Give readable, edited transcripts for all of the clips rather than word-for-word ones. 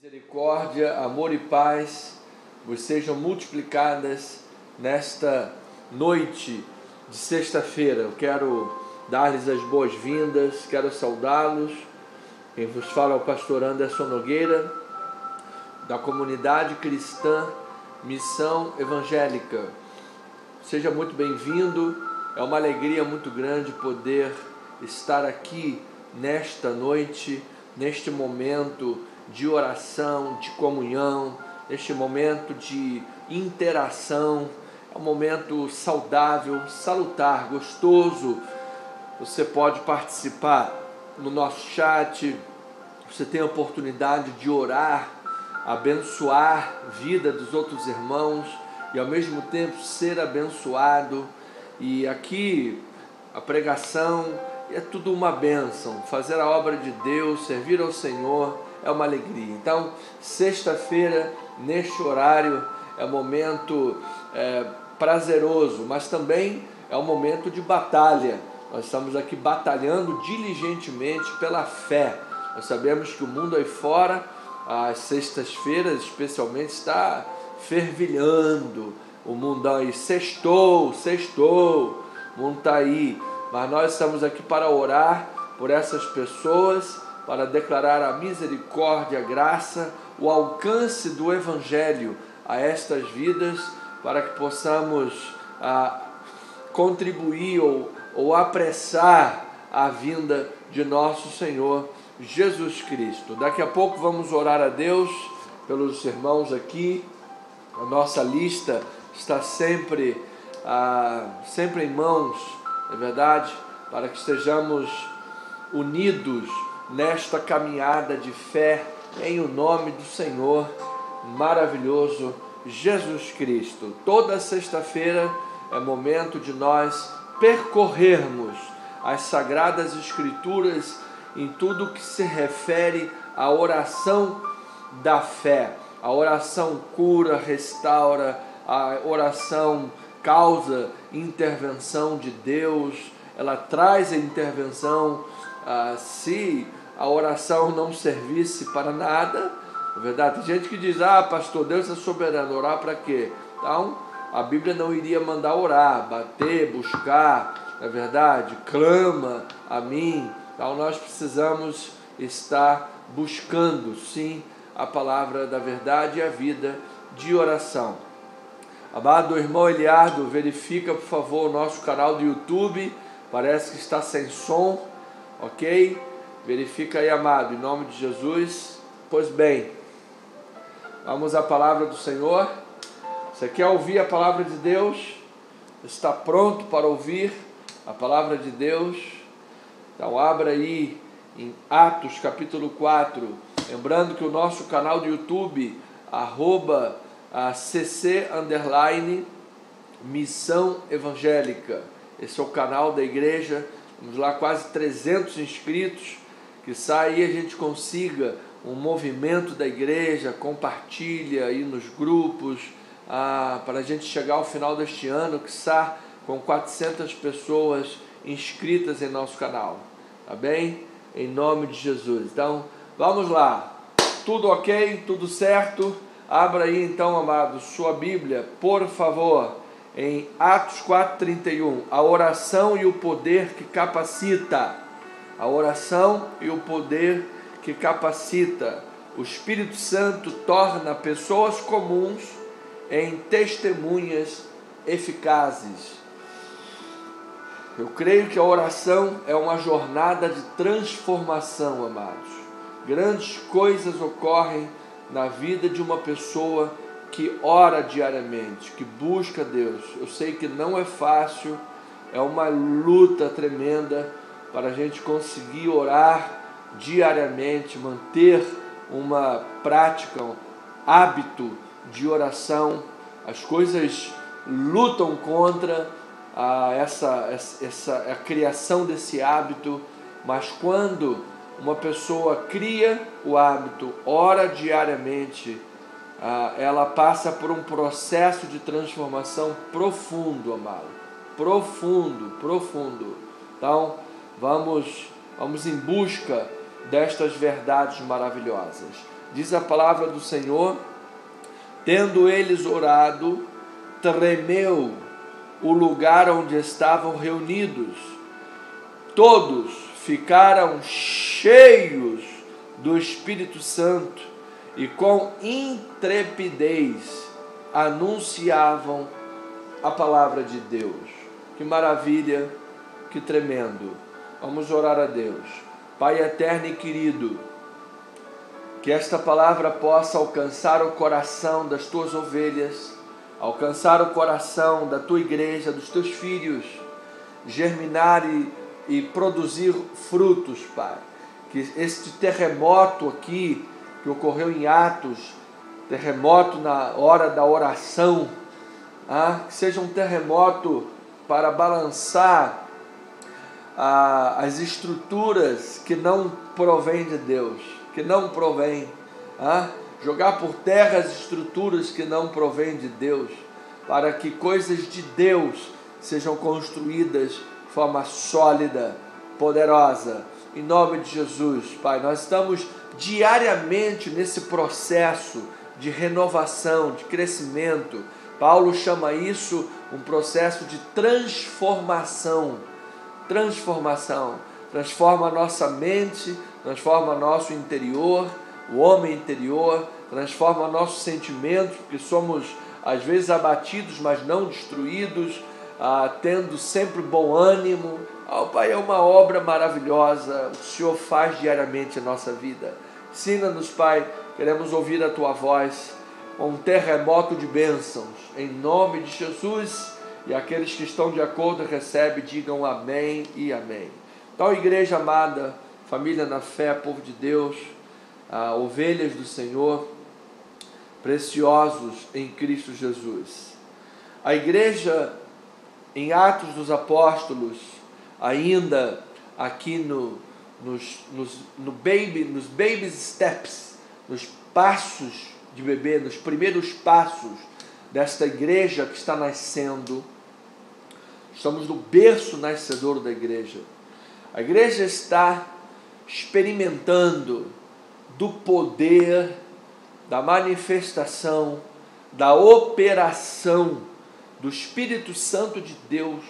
Misericórdia, amor e paz vos sejam multiplicadas nesta noite de sexta-feira. Eu quero dar-lhes as boas-vindas, quero saudá-los. Quem vos fala é o pastor Anderson Nogueira, da comunidade cristã Missão Evangélica. Seja muito bem-vindo, é uma alegria muito grande poder estar aqui nesta noite, neste momento de oração, de comunhão, neste momento de interação. É um momento saudável, salutar, gostoso. Você pode participar no nosso chat, você tem a oportunidade de orar, abençoar a vida dos outros irmãos e ao mesmo tempo ser abençoado. E aqui a pregação é tudo uma bênção, fazer a obra de Deus, servir ao Senhor é uma alegria. Então, sexta-feira, neste horário, é um momento prazeroso, mas também é um momento de batalha. Nós estamos aqui batalhando diligentemente pela fé. Nós sabemos que o mundo aí fora, às sextas-feiras especialmente, está fervilhando. O mundão aí, sextou, o mundo está aí. Mas nós estamos aqui para orar por essas pessoas, para declarar a misericórdia, a graça, o alcance do Evangelho a estas vidas, para que possamos contribuir ou apressar a vinda de nosso Senhor Jesus Cristo. Daqui a pouco vamos orar a Deus pelos irmãos aqui. A nossa lista está sempre em mãos, é verdade, para que estejamos unidos nesta caminhada de fé em o nome do Senhor maravilhoso Jesus Cristo. Toda sexta-feira é momento de nós percorrermos as Sagradas Escrituras em tudo que se refere à oração da fé. A oração cura, restaura, a oração causa intervenção de Deus, ela traz a intervenção. Se a oração não servisse para nada, é verdade, tem gente que diz, pastor, Deus é soberano, orar para quê? Então, a Bíblia não iria mandar orar, bater, buscar, é verdade, clama a mim. Então, nós precisamos estar buscando, sim, a palavra da verdade e a vida de oração. Amado irmão Eliardo, verifica, por favor, o nosso canal do YouTube, parece que está sem som, ok? Verifica aí, amado, em nome de Jesus. Pois bem, vamos à palavra do Senhor. Você quer ouvir a palavra de Deus? Está pronto para ouvir a palavra de Deus? Então abra aí em Atos capítulo 4, lembrando que o nosso canal do YouTube, @cc_missão evangélica, esse é o canal da igreja. Temos lá quase 300 inscritos, que aí a gente consiga um movimento da igreja, compartilha aí nos grupos, para a gente chegar ao final deste ano, que está com 400 pessoas inscritas em nosso canal, tá bem? Em nome de Jesus. Então, vamos lá, tudo ok, tudo certo? Abra aí então, amado, sua Bíblia, por favor, em Atos 4:31, a oração e o poder que capacita. A oração e o poder que capacita. O Espírito Santo torna pessoas comuns em testemunhas eficazes. Eu creio que a oração é uma jornada de transformação, amados. Grandes coisas ocorrem na vida de uma pessoa que ora diariamente, que busca Deus. Eu sei que não é fácil, é uma luta tremenda para a gente conseguir orar diariamente, manter uma prática, um hábito de oração. As coisas lutam contra a criação desse hábito, mas quando uma pessoa cria o hábito, ora diariamente, ela passa por um processo de transformação profundo, amado. Profundo. Então, vamos em busca destas verdades maravilhosas. diz a palavra do Senhor, tendo eles orado, tremeu o lugar onde estavam reunidos. Todos ficaram cheios do Espírito Santo e com intrepidez anunciavam a palavra de Deus. Que maravilha, que tremendo. Vamos orar a Deus. Pai eterno e querido, que esta palavra possa alcançar o coração das tuas ovelhas, alcançar o coração da tua igreja, dos teus filhos, germinar e produzir frutos, Pai. Que este terremoto aqui, que ocorreu em Atos, terremoto na hora da oração, que seja um terremoto para balançar as estruturas que não provém de Deus, que não provém, jogar por terra as estruturas que não provém de Deus, para que coisas de Deus sejam construídas de forma sólida, poderosa, em nome de Jesus. Pai, nós estamos diariamente nesse processo de renovação, de crescimento. Paulo chama isso um processo de transformação. Transforma a nossa mente, transforma nosso interior, o homem interior, transforma nossos sentimentos, porque somos às vezes abatidos, mas não destruídos, tendo sempre bom ânimo. Pai, é uma obra maravilhosa, o Senhor faz diariamente a nossa vida. Ensina-nos, Pai, queremos ouvir a Tua voz, um terremoto de bênçãos, em nome de Jesus. E aqueles que estão de acordo, recebem, digam amém e amém. Então, igreja amada, família na fé, povo de Deus, ovelhas do Senhor, preciosos em Cristo Jesus. A igreja, em Atos dos Apóstolos, ainda aqui nos baby steps, nos passos de bebê, nos primeiros passos desta igreja que está nascendo, estamos no berço nascedor da igreja. A igreja está experimentando do poder, da manifestação, da operação do Espírito Santo de Deus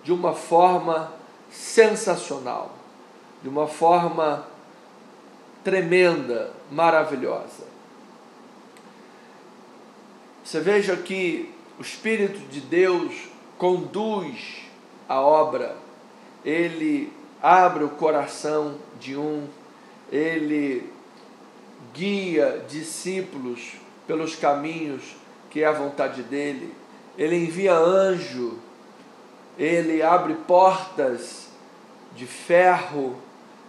de uma forma sensacional, de uma forma tremenda, maravilhosa. Você veja que o Espírito de Deus conduz a obra, ele abre o coração de ele guia discípulos pelos caminhos que é a vontade dele, ele envia anjo, ele abre portas de ferro,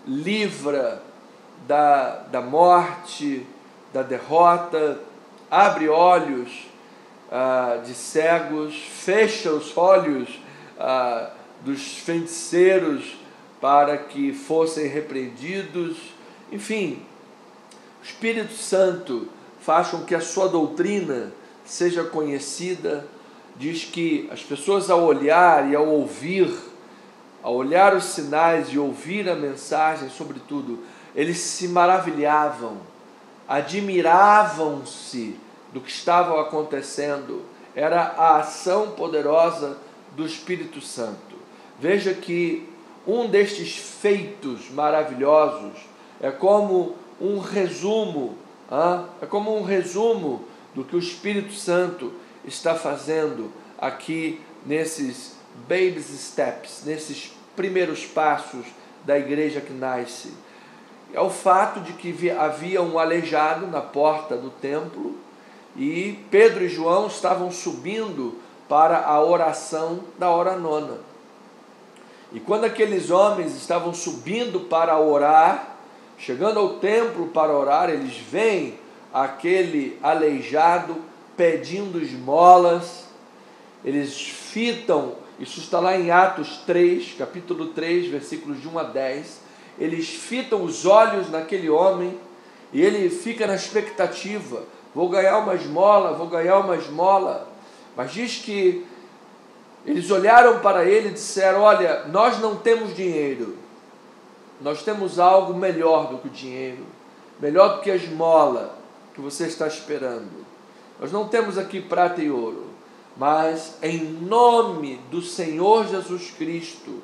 livra da morte, da derrota, abre olhos de cegos, fecha os olhos dos feiticeiros para que fossem repreendidos. Enfim, o Espírito Santo faz com que a sua doutrina seja conhecida. Diz que as pessoas ao olhar e ao olhar os sinais e ouvir a mensagem, sobretudo, eles se maravilhavam, admiravam-se do que estava acontecendo. Era a ação poderosa do Espírito Santo. Veja que um destes feitos maravilhosos é como um resumo, do que o Espírito Santo está fazendo aqui nesses baby steps, nesses primeiros passos da igreja que nasce. É o fato de que havia um aleijado na porta do templo e Pedro e João estavam subindo para a oração da hora nona. E quando aqueles homens estavam subindo para orar, chegando ao templo para orar, eles veem aquele aleijado pedindo esmolas. Eles fitam, isso está lá em Atos 3, capítulo 3, versículos de 1 a 10. Eles fitam os olhos naquele homem e ele fica na expectativa: vou ganhar uma esmola. Mas diz que eles olharam para ele e disseram: olha, nós não temos dinheiro, nós temos algo melhor do que o dinheiro. melhor do que a esmola que você está esperando. Nós não temos aqui prata e ouro, mas em nome do Senhor Jesus Cristo,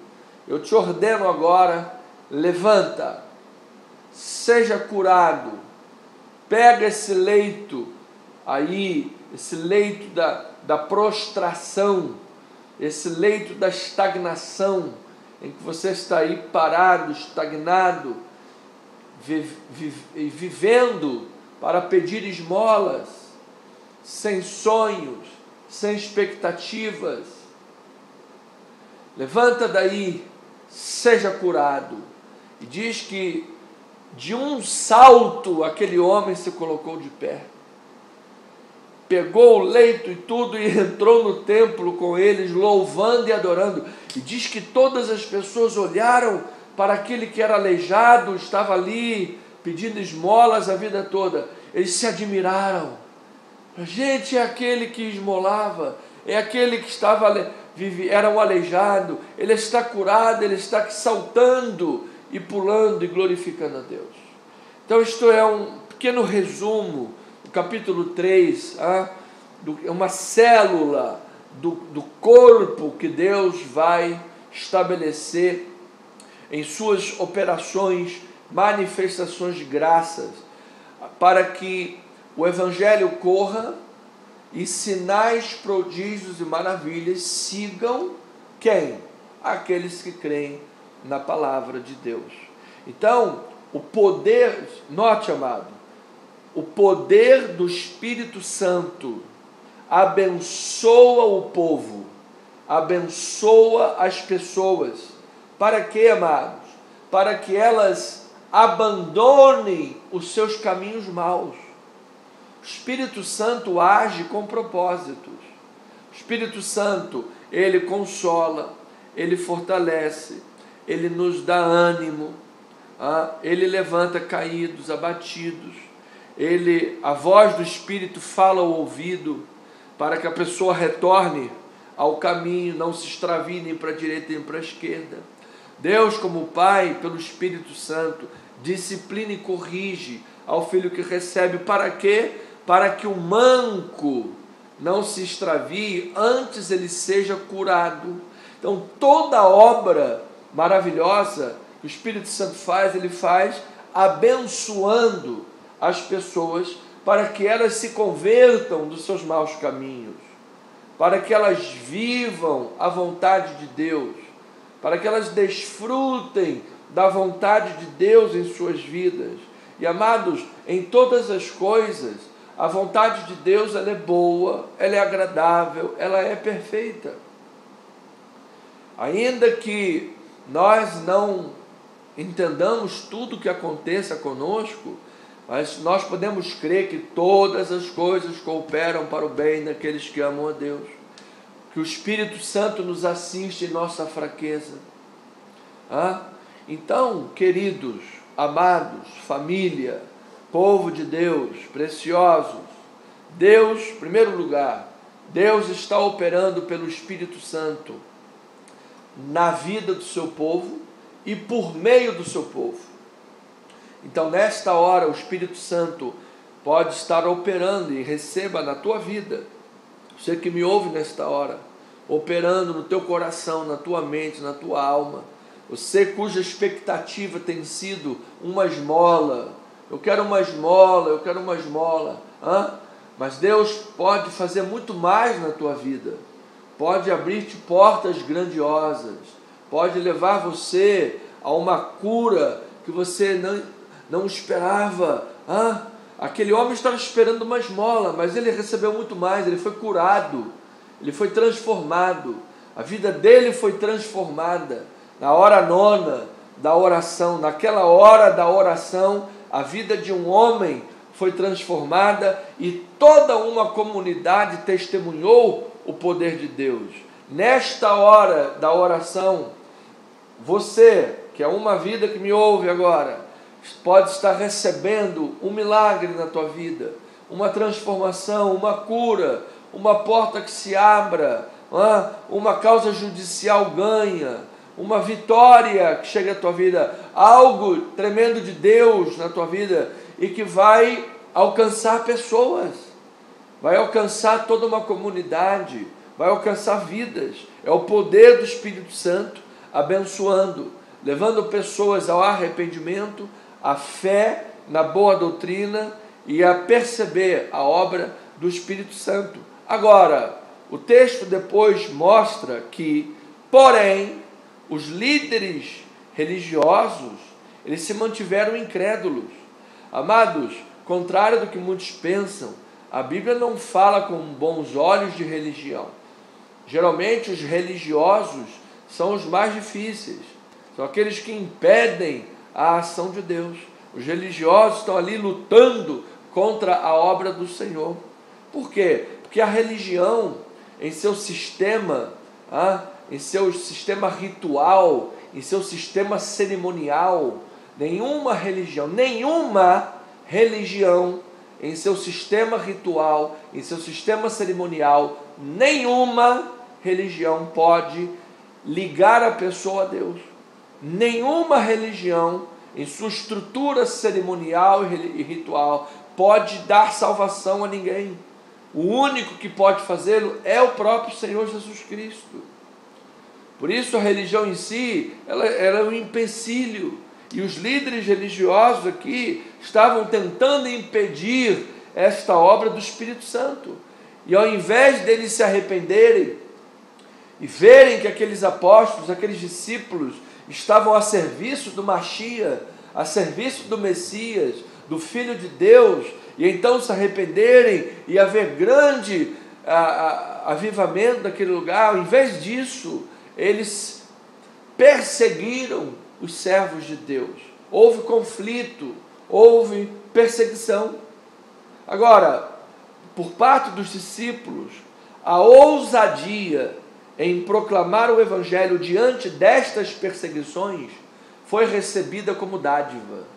eu te ordeno agora, levanta, seja curado, pega esse leito aí, esse leito da prostração, esse leito da estagnação, em que você está aí parado, estagnado, vivendo para pedir esmolas, sem sonhos, sem expectativas. Levanta daí, seja curado. E diz que de um salto aquele homem se colocou de pé, pegou o leito e tudo e entrou no templo com eles, louvando e adorando. E diz que todas as pessoas olharam para aquele que era aleijado, estava ali pedindo esmolas a vida toda. Eles se admiraram. A gente, é aquele que esmolava, é aquele que era um aleijado, ele está curado, ele está saltando e pulando e glorificando a Deus. Então isto é um pequeno resumo do capítulo 3, uma célula do corpo que Deus vai estabelecer em suas operações, manifestações de graças, para que o Evangelho corra e sinais, prodígios e maravilhas sigam quem? Aqueles que creem na palavra de Deus. Então, o poder, note, amado, o poder do Espírito Santo abençoa o povo, abençoa as pessoas. Para quê, amados? Para que elas abandonem os seus caminhos maus. O Espírito Santo age com propósitos. O Espírito Santo, ele consola, ele fortalece, ele nos dá ânimo, ele levanta caídos, abatidos. A voz do Espírito fala ao ouvido para que a pessoa retorne ao caminho, não se extravie nem para a direita nem para a esquerda. Deus, como Pai, pelo Espírito Santo, disciplina e corrige ao filho que recebe. Para quê? Para que o manco não se extravie, antes ele seja curado. Então, toda obra maravilhosa que o Espírito Santo faz, ele faz abençoando as pessoas para que elas se convertam dos seus maus caminhos, para que elas vivam a vontade de Deus, para que elas desfrutem da vontade de Deus em suas vidas. E, amados, em todas as coisas, a vontade de Deus, ela é boa, ela é agradável, ela é perfeita. Ainda que nós não entendamos tudo o que aconteça conosco, mas nós podemos crer que todas as coisas cooperam para o bem daqueles que amam a Deus, que o Espírito Santo nos assiste em nossa fraqueza. Então, queridos, amados, família, povo de Deus, preciosos, Deus, em primeiro lugar, Deus está operando pelo Espírito Santo na vida do seu povo e por meio do seu povo. Então, nesta hora, o Espírito Santo pode estar operando, e receba na tua vida, você que me ouve nesta hora, operando no teu coração, na tua mente, na tua alma, você cuja expectativa tem sido uma esmola. Eu quero uma esmola, eu quero uma esmola. Mas Deus pode fazer muito mais na tua vida. Pode abrir-te portas grandiosas. Pode levar você a uma cura que você não esperava. Aquele homem estava esperando uma esmola, mas ele recebeu muito mais. Ele foi curado, ele foi transformado. A vida dele foi transformada. Na hora nona da oração, naquela hora da oração, a vida de um homem foi transformada e toda uma comunidade testemunhou o poder de Deus. Nesta hora da oração, você, que é uma vida que me ouve agora, pode estar recebendo um milagre na tua vida, uma transformação, uma cura, uma porta que se abra, uma causa judicial ganha, uma vitória que chega à tua vida, algo tremendo de Deus na tua vida. e que vai alcançar pessoas, vai alcançar toda uma comunidade, vai alcançar vidas. É o poder do Espírito Santo abençoando, levando pessoas ao arrependimento, à fé na boa doutrina e a perceber a obra do Espírito Santo. Agora, o texto depois mostra que, porém, os líderes religiosos, eles se mantiveram incrédulos. Amados, contrário do que muitos pensam, a Bíblia não fala com bons olhos de religião. Geralmente os religiosos são os mais difíceis, são aqueles que impedem a ação de Deus. Os religiosos estão ali lutando contra a obra do Senhor. Por quê? Porque a religião, em seu sistema, em seu sistema ritual, em seu sistema cerimonial, nenhuma religião, em seu sistema ritual, em seu sistema cerimonial, nenhuma religião pode ligar a pessoa a Deus. Nenhuma religião, em sua estrutura cerimonial e ritual, pode dar salvação a ninguém. O único que pode fazê-lo é o próprio Senhor Jesus Cristo. Por isso a religião em si, ela é um empecilho. E os líderes religiosos aqui estavam tentando impedir esta obra do Espírito Santo. E ao invés deles se arrependerem e verem que aqueles apóstolos, aqueles discípulos estavam a serviço do Machia, a serviço do Messias, do Filho de Deus, e então se arrependerem e haver grande avivamento naquele lugar, ao invés disso, eles perseguiram os servos de Deus. Houve conflito, houve perseguição. Agora, por parte dos discípulos, a ousadia em proclamar o Evangelho diante destas perseguições foi recebida como dádiva.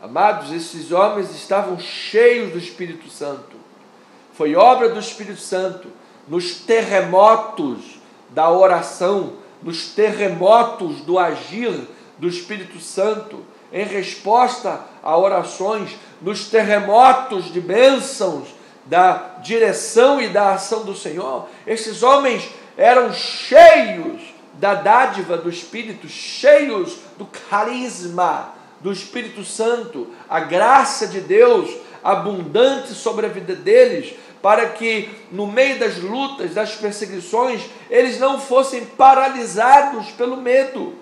Amados, esses homens estavam cheios do Espírito Santo. Foi obra do Espírito Santo nos terremotos da oração, nos terremotos do agir do Espírito Santo, em resposta a orações, nos terremotos de bênçãos da direção e da ação do Senhor. Esses homens eram cheios da dádiva do Espírito, cheios do carisma do Espírito Santo, a graça de Deus abundante sobre a vida deles, para que no meio das lutas, das perseguições, eles não fossem paralisados pelo medo,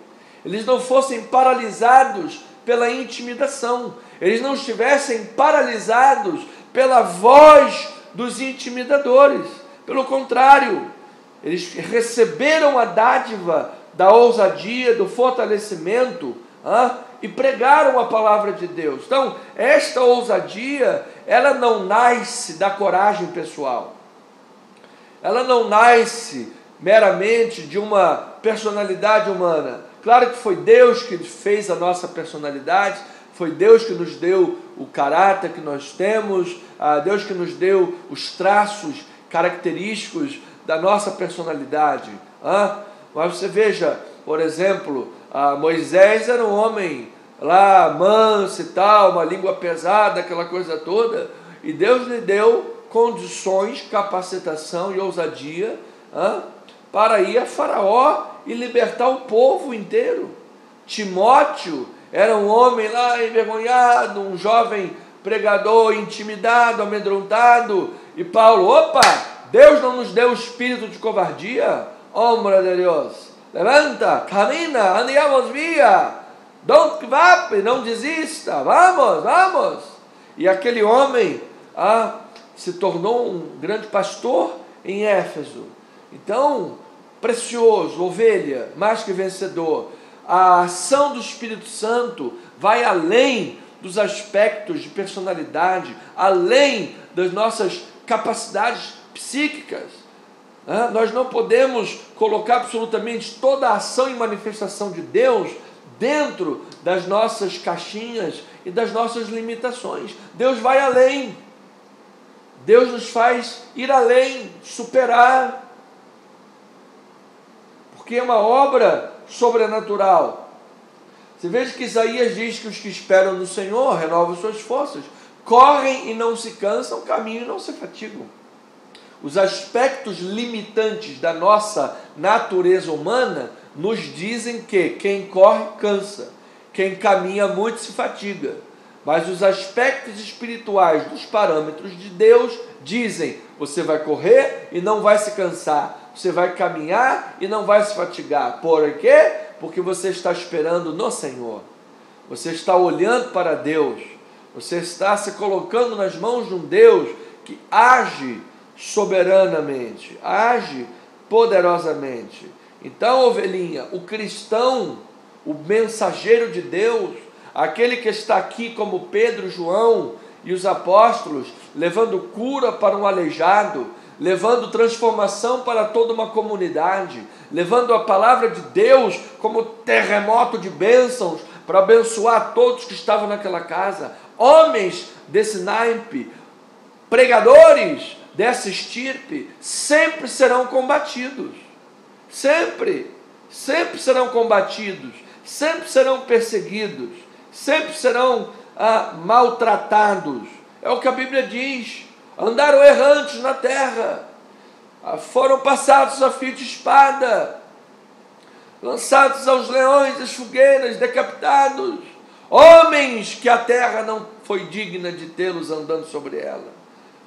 eles não fossem paralisados pela intimidação, eles não estivessem paralisados pela voz dos intimidadores. Pelo contrário, eles receberam a dádiva da ousadia, do fortalecimento, e pregaram a palavra de Deus. Então, esta ousadia, ela não nasce da coragem pessoal. Ela não nasce meramente de uma personalidade humana. Claro que foi Deus que fez a nossa personalidade, foi Deus que nos deu o caráter que nós temos, Deus que nos deu os traços característicos da nossa personalidade. Mas você veja, por exemplo, Moisés era um homem lá manso e tal, uma língua pesada, aquela coisa toda, e Deus lhe deu condições, capacitação e ousadia para ir a Faraó e libertar o povo inteiro. Timóteo era um homem lá envergonhado, um jovem pregador intimidado, amedrontado, e Paulo, Deus não nos deu espírito de covardia, hombre de Deus, levanta, camina, andiamo via, don't give up, não desista, vamos. E aquele homem se tornou um grande pastor em Éfeso. Então, precioso, ovelha, mais que vencedor. A ação do Espírito Santo vai além dos aspectos de personalidade, além das nossas capacidades psíquicas. Nós não podemos colocar absolutamente toda a ação e manifestação de Deus dentro das nossas caixinhas e das nossas limitações. Deus vai além. Deus nos faz ir além, superar. Porque é uma obra sobrenatural. Você veja que Isaías diz que os que esperam no Senhor renovam suas forças, correm e não se cansam, caminham e não se fatigam. Os aspectos limitantes da nossa natureza humana nos dizem que quem corre cansa, quem caminha muito se fatiga. Mas os aspectos espirituais dos parâmetros de Deus dizem: você vai correr e não vai se cansar, você vai caminhar e não vai se fatigar. Por quê? Porque você está esperando no Senhor, você está olhando para Deus, você está se colocando nas mãos de um Deus que age soberanamente, age poderosamente. Então, ovelhinha, o cristão, o mensageiro de Deus, aquele que está aqui como Pedro, João e os apóstolos, levando cura para um aleijado, levando transformação para toda uma comunidade, levando a palavra de Deus como terremoto de bênçãos para abençoar todos que estavam naquela casa, homens desse naipe, pregadores dessa estirpe, sempre serão combatidos, sempre serão combatidos, sempre serão perseguidos, sempre serão maltratados. É o que a Bíblia diz. Andaram errantes na terra, foram passados a fio de espada, lançados aos leões, às fogueiras, decapitados, homens que a terra não foi digna de tê-los andando sobre ela,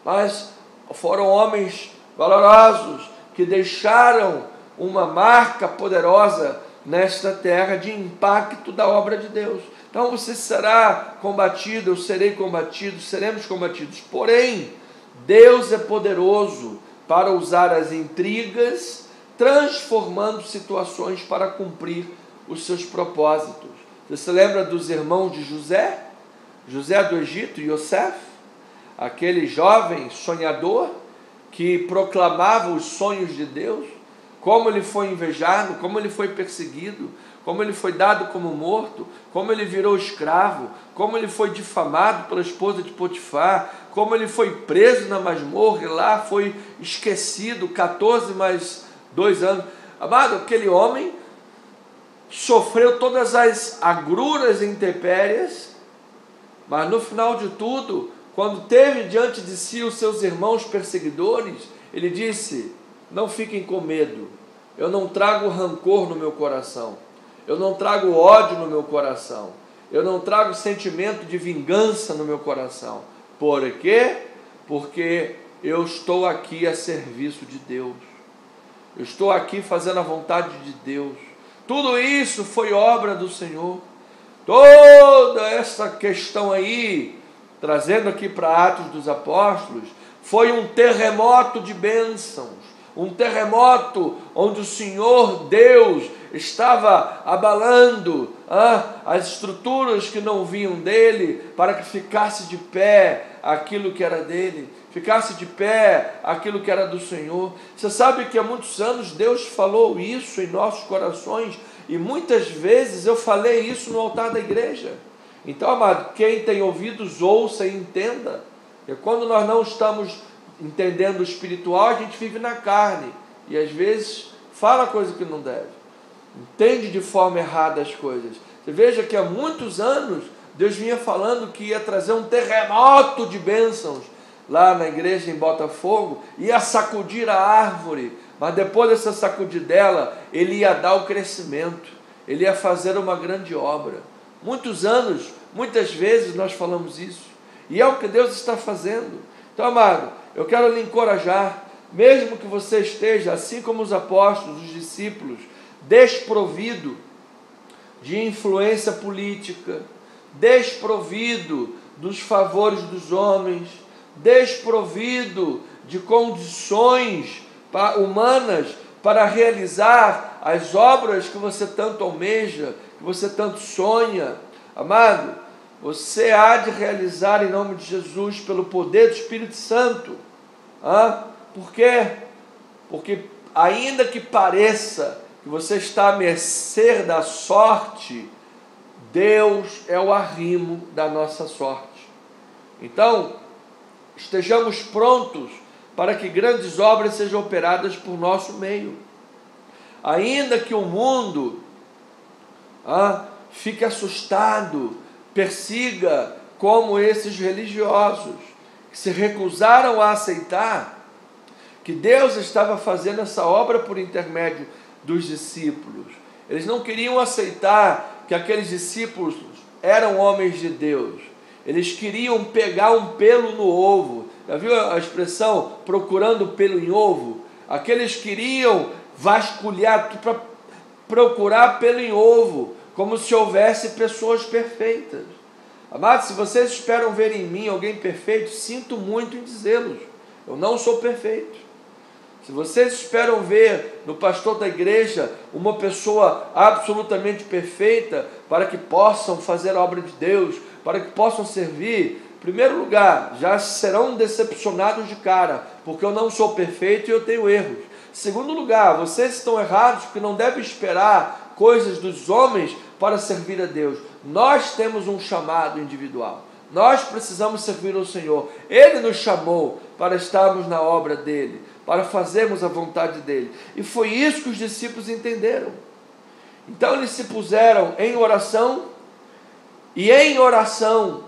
mas foram homens valorosos que deixaram uma marca poderosa nesta terra de impacto da obra de Deus. Então você será combatido, eu serei combatido, seremos combatidos. Porém, Deus é poderoso para usar as intrigas, transformando situações para cumprir os seus propósitos. Você se lembra dos irmãos de José? José do Egito, Yosef, aquele jovem sonhador que proclamava os sonhos de Deus, como ele foi invejado, como ele foi perseguido, como ele foi dado como morto, como ele virou escravo, como ele foi difamado pela esposa de Potifar, como ele foi preso na masmorra e lá foi esquecido 14 mais 2 anos. Amado, aquele homem sofreu todas as agruras e intempéries, mas no final de tudo, quando teve diante de si os seus irmãos perseguidores, ele disse: não fiquem com medo, eu não trago rancor no meu coração, eu não trago ódio no meu coração, eu não trago sentimento de vingança no meu coração. Por quê? Porque eu estou aqui a serviço de Deus, eu estou aqui fazendo a vontade de Deus. Tudo isso foi obra do Senhor. Toda essa questão aí, trazendo aqui para Atos dos Apóstolos, foi um terremoto de bênçãos, um terremoto onde o Senhor Deus estava abalando as estruturas que não vinham dele, para que ficasse de pé aquilo que era dele, ficasse de pé aquilo que era do Senhor. Você sabe que há muitos anos Deus falou isso em nossos corações, e muitas vezes eu falei isso no altar da igreja. Então, amado, quem tem ouvidos, ouça e entenda. E quando nós não estamos entendendo o espiritual, a gente vive na carne, e às vezes fala coisa que não deve, entende de forma errada as coisas. Você veja que há muitos anos Deus vinha falando que ia trazer um terremoto de bênçãos lá na igreja em Botafogo, ia sacudir a árvore, mas depois dessa sacudidela ele ia dar o crescimento, ele ia fazer uma grande obra. Muitos anos, muitas vezes nós falamos isso, e é o que Deus está fazendo. Então, amado, eu quero lhe encorajar, mesmo que você esteja, assim como os apóstolos, os discípulos, desprovido de influência política, desprovido dos favores dos homens, desprovido de condições humanas para realizar as obras que você tanto almeja, que você tanto sonha. Amado, você há de realizar em nome de Jesus, pelo poder do Espírito Santo. Por quê? Porque ainda que pareça que você está à mercê da sorte, Deus é o arrimo da nossa sorte. Então, estejamos prontos para que grandes obras sejam operadas por nosso meio. Ainda que o mundo fique assustado, persiga como esses religiosos que se recusaram a aceitar que Deus estava fazendo essa obra por intermédio dos discípulos. Eles não queriam aceitar que aqueles discípulos eram homens de Deus. Eles queriam pegar um pelo no ovo. Já viu a expressão procurando pelo em ovo? Aqueles queriam vasculhar para procurar pelo em ovo, como se houvesse pessoas perfeitas. Amados, se vocês esperam ver em mim alguém perfeito, sinto muito em dizê-los. Eu não sou perfeito. Se vocês esperam ver no pastor da igreja uma pessoa absolutamente perfeita para que possam fazer a obra de Deus, para que possam servir, em primeiro lugar, já serão decepcionados de cara, porque eu não sou perfeito e eu tenho erros. Em segundo lugar, vocês estão errados porque não devem esperar coisas dos homens para servir a Deus. Nós temos um chamado individual. Nós precisamos servir ao Senhor. Ele nos chamou para estarmos na obra dele, para fazermos a vontade dele. E foi isso que os discípulos entenderam. Então eles se puseram em oração, e em oração,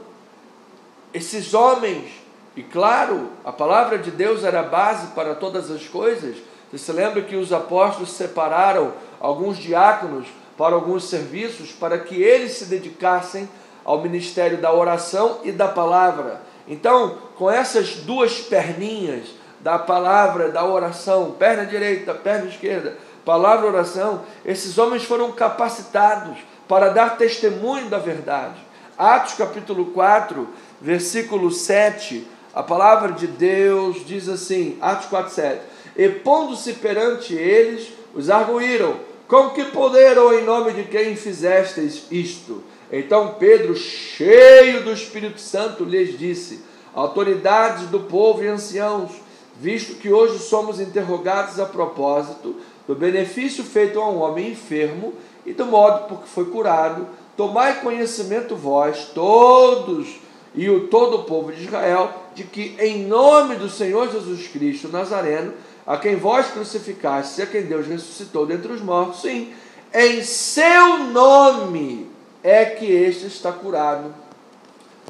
esses homens, e claro, a palavra de Deus era a base para todas as coisas. Você se lembra que os apóstolos separaram alguns diáconos para alguns serviços, para que eles se dedicassem ao ministério da oração e da palavra. Então, com essas duas perninhas, da palavra, da oração, perna direita, perna esquerda, palavra, oração, esses homens foram capacitados para dar testemunho da verdade. Atos capítulo 4, versículo 7, a palavra de Deus diz assim, Atos 4, 7, e pondo-se perante eles, os arguíram, com que poder ou em nome de quem fizestes isto? Então Pedro, cheio do Espírito Santo, lhes disse, autoridades do povo e anciãos, visto que hoje somos interrogados a propósito do benefício feito a um homem enfermo e do modo por que foi curado, tomai conhecimento vós, todos e todo o povo de Israel, de que em nome do Senhor Jesus Cristo Nazareno, a quem vós crucificaste e a quem Deus ressuscitou dentre os mortos, sim, em seu nome é que este está curado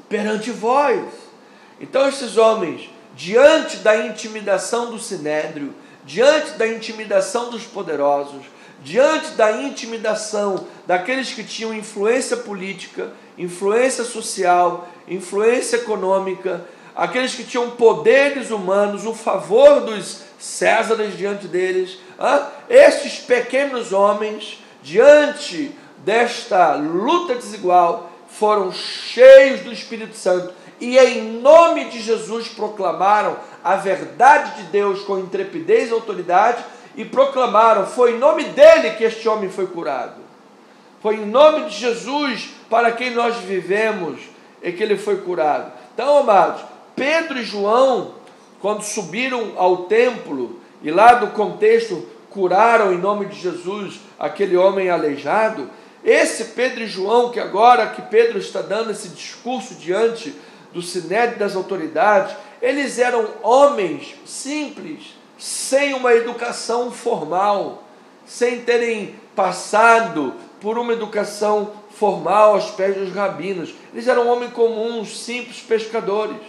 perante vós. Então esses homens, diante da intimidação do sinédrio, diante da intimidação dos poderosos, diante da intimidação daqueles que tinham influência política, influência social, influência econômica, aqueles que tinham poderes humanos, o favor dos Césares diante deles, estes pequenos homens, diante desta luta desigual, foram cheios do Espírito Santo e em nome de Jesus proclamaram a verdade de Deus com intrepidez e autoridade e proclamaram, foi em nome dele que este homem foi curado. Foi em nome de Jesus para quem nós vivemos e que ele foi curado. Então, amados, Pedro e João, quando subiram ao templo e lá no contexto curaram em nome de Jesus aquele homem aleijado, esse Pedro e João, que agora que Pedro está dando esse discurso diante do sinédrio das autoridades, eles eram homens simples, sem uma educação formal, sem terem passado por uma educação formal aos pés dos rabinos. Eles eram homens comuns, simples pescadores.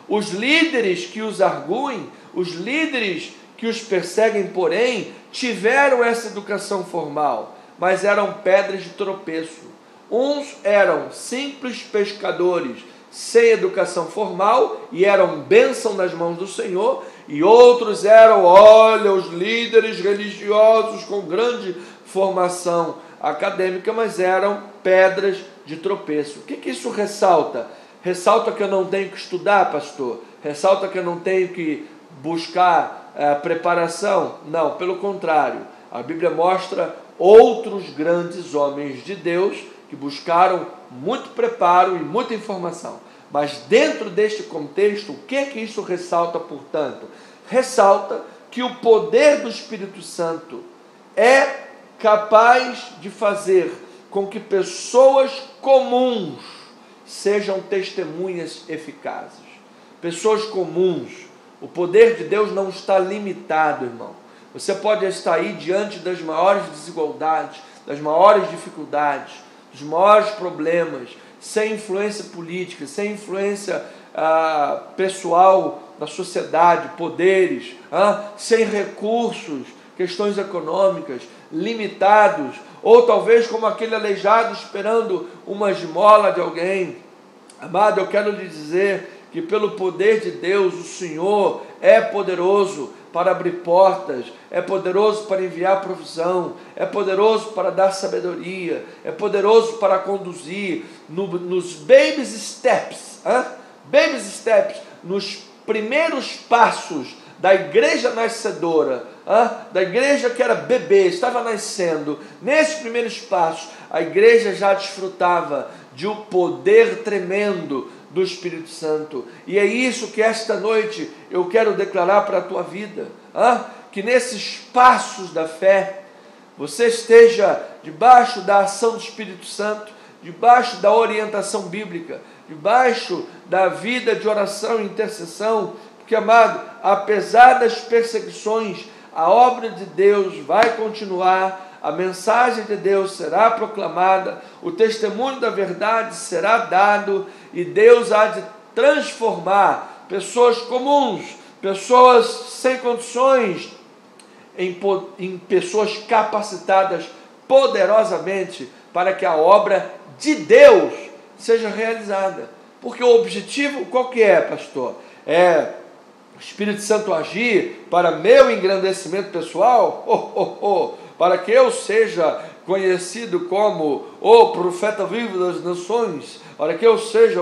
Os líderes que os arguem, os líderes que os perseguem, porém, tiveram essa educação formal, mas eram pedras de tropeço. Uns eram simples pescadores, sem educação formal, e eram bênção nas mãos do Senhor, e outros eram, olha, os líderes religiosos com grande formação acadêmica, mas eram pedras de tropeço. O que isso ressalta? Ressalta que eu não tenho que estudar, pastor? Ressalta que eu não tenho que buscar preparação? Não, pelo contrário. A Bíblia mostra outros grandes homens de Deus que buscaram muito preparo e muita informação. Mas dentro deste contexto, o que isso ressalta, portanto? Ressalta que o poder do Espírito Santo é capaz de fazer com que pessoas comuns sejam testemunhas eficazes. Pessoas comuns. O poder de Deus não está limitado, irmão. Você pode estar aí diante das maiores desigualdades, das maiores dificuldades, dos maiores problemas, sem influência política, sem influência pessoal na sociedade, poderes, sem recursos, questões econômicas, limitados, ou talvez como aquele aleijado esperando uma esmola de alguém. Amado, eu quero lhe dizer que pelo poder de Deus, o Senhor é poderoso para abrir portas, é poderoso para enviar provisão, é poderoso para dar sabedoria, é poderoso para conduzir nos baby steps, nos primeiros passos da igreja nascedora, da igreja que era bebê, estava nascendo. Nesses primeiros passos, a igreja já desfrutava de um poder tremendo do Espírito Santo. E é isso que esta noite eu quero declarar para a tua vida, que nesses passos da fé, você esteja debaixo da ação do Espírito Santo, debaixo da orientação bíblica, debaixo da vida de oração e intercessão, porque, amado, apesar das perseguições, a obra de Deus vai continuar, a mensagem de Deus será proclamada, o testemunho da verdade será dado, e Deus há de transformar pessoas comuns, pessoas sem condições, em pessoas capacitadas poderosamente para que a obra de Deus seja realizada. Porque o objetivo qual que é, pastor? É o Espírito Santo agir para meu engrandecimento pessoal? Para que eu seja conhecido como o profeta vivo das nações, para que eu seja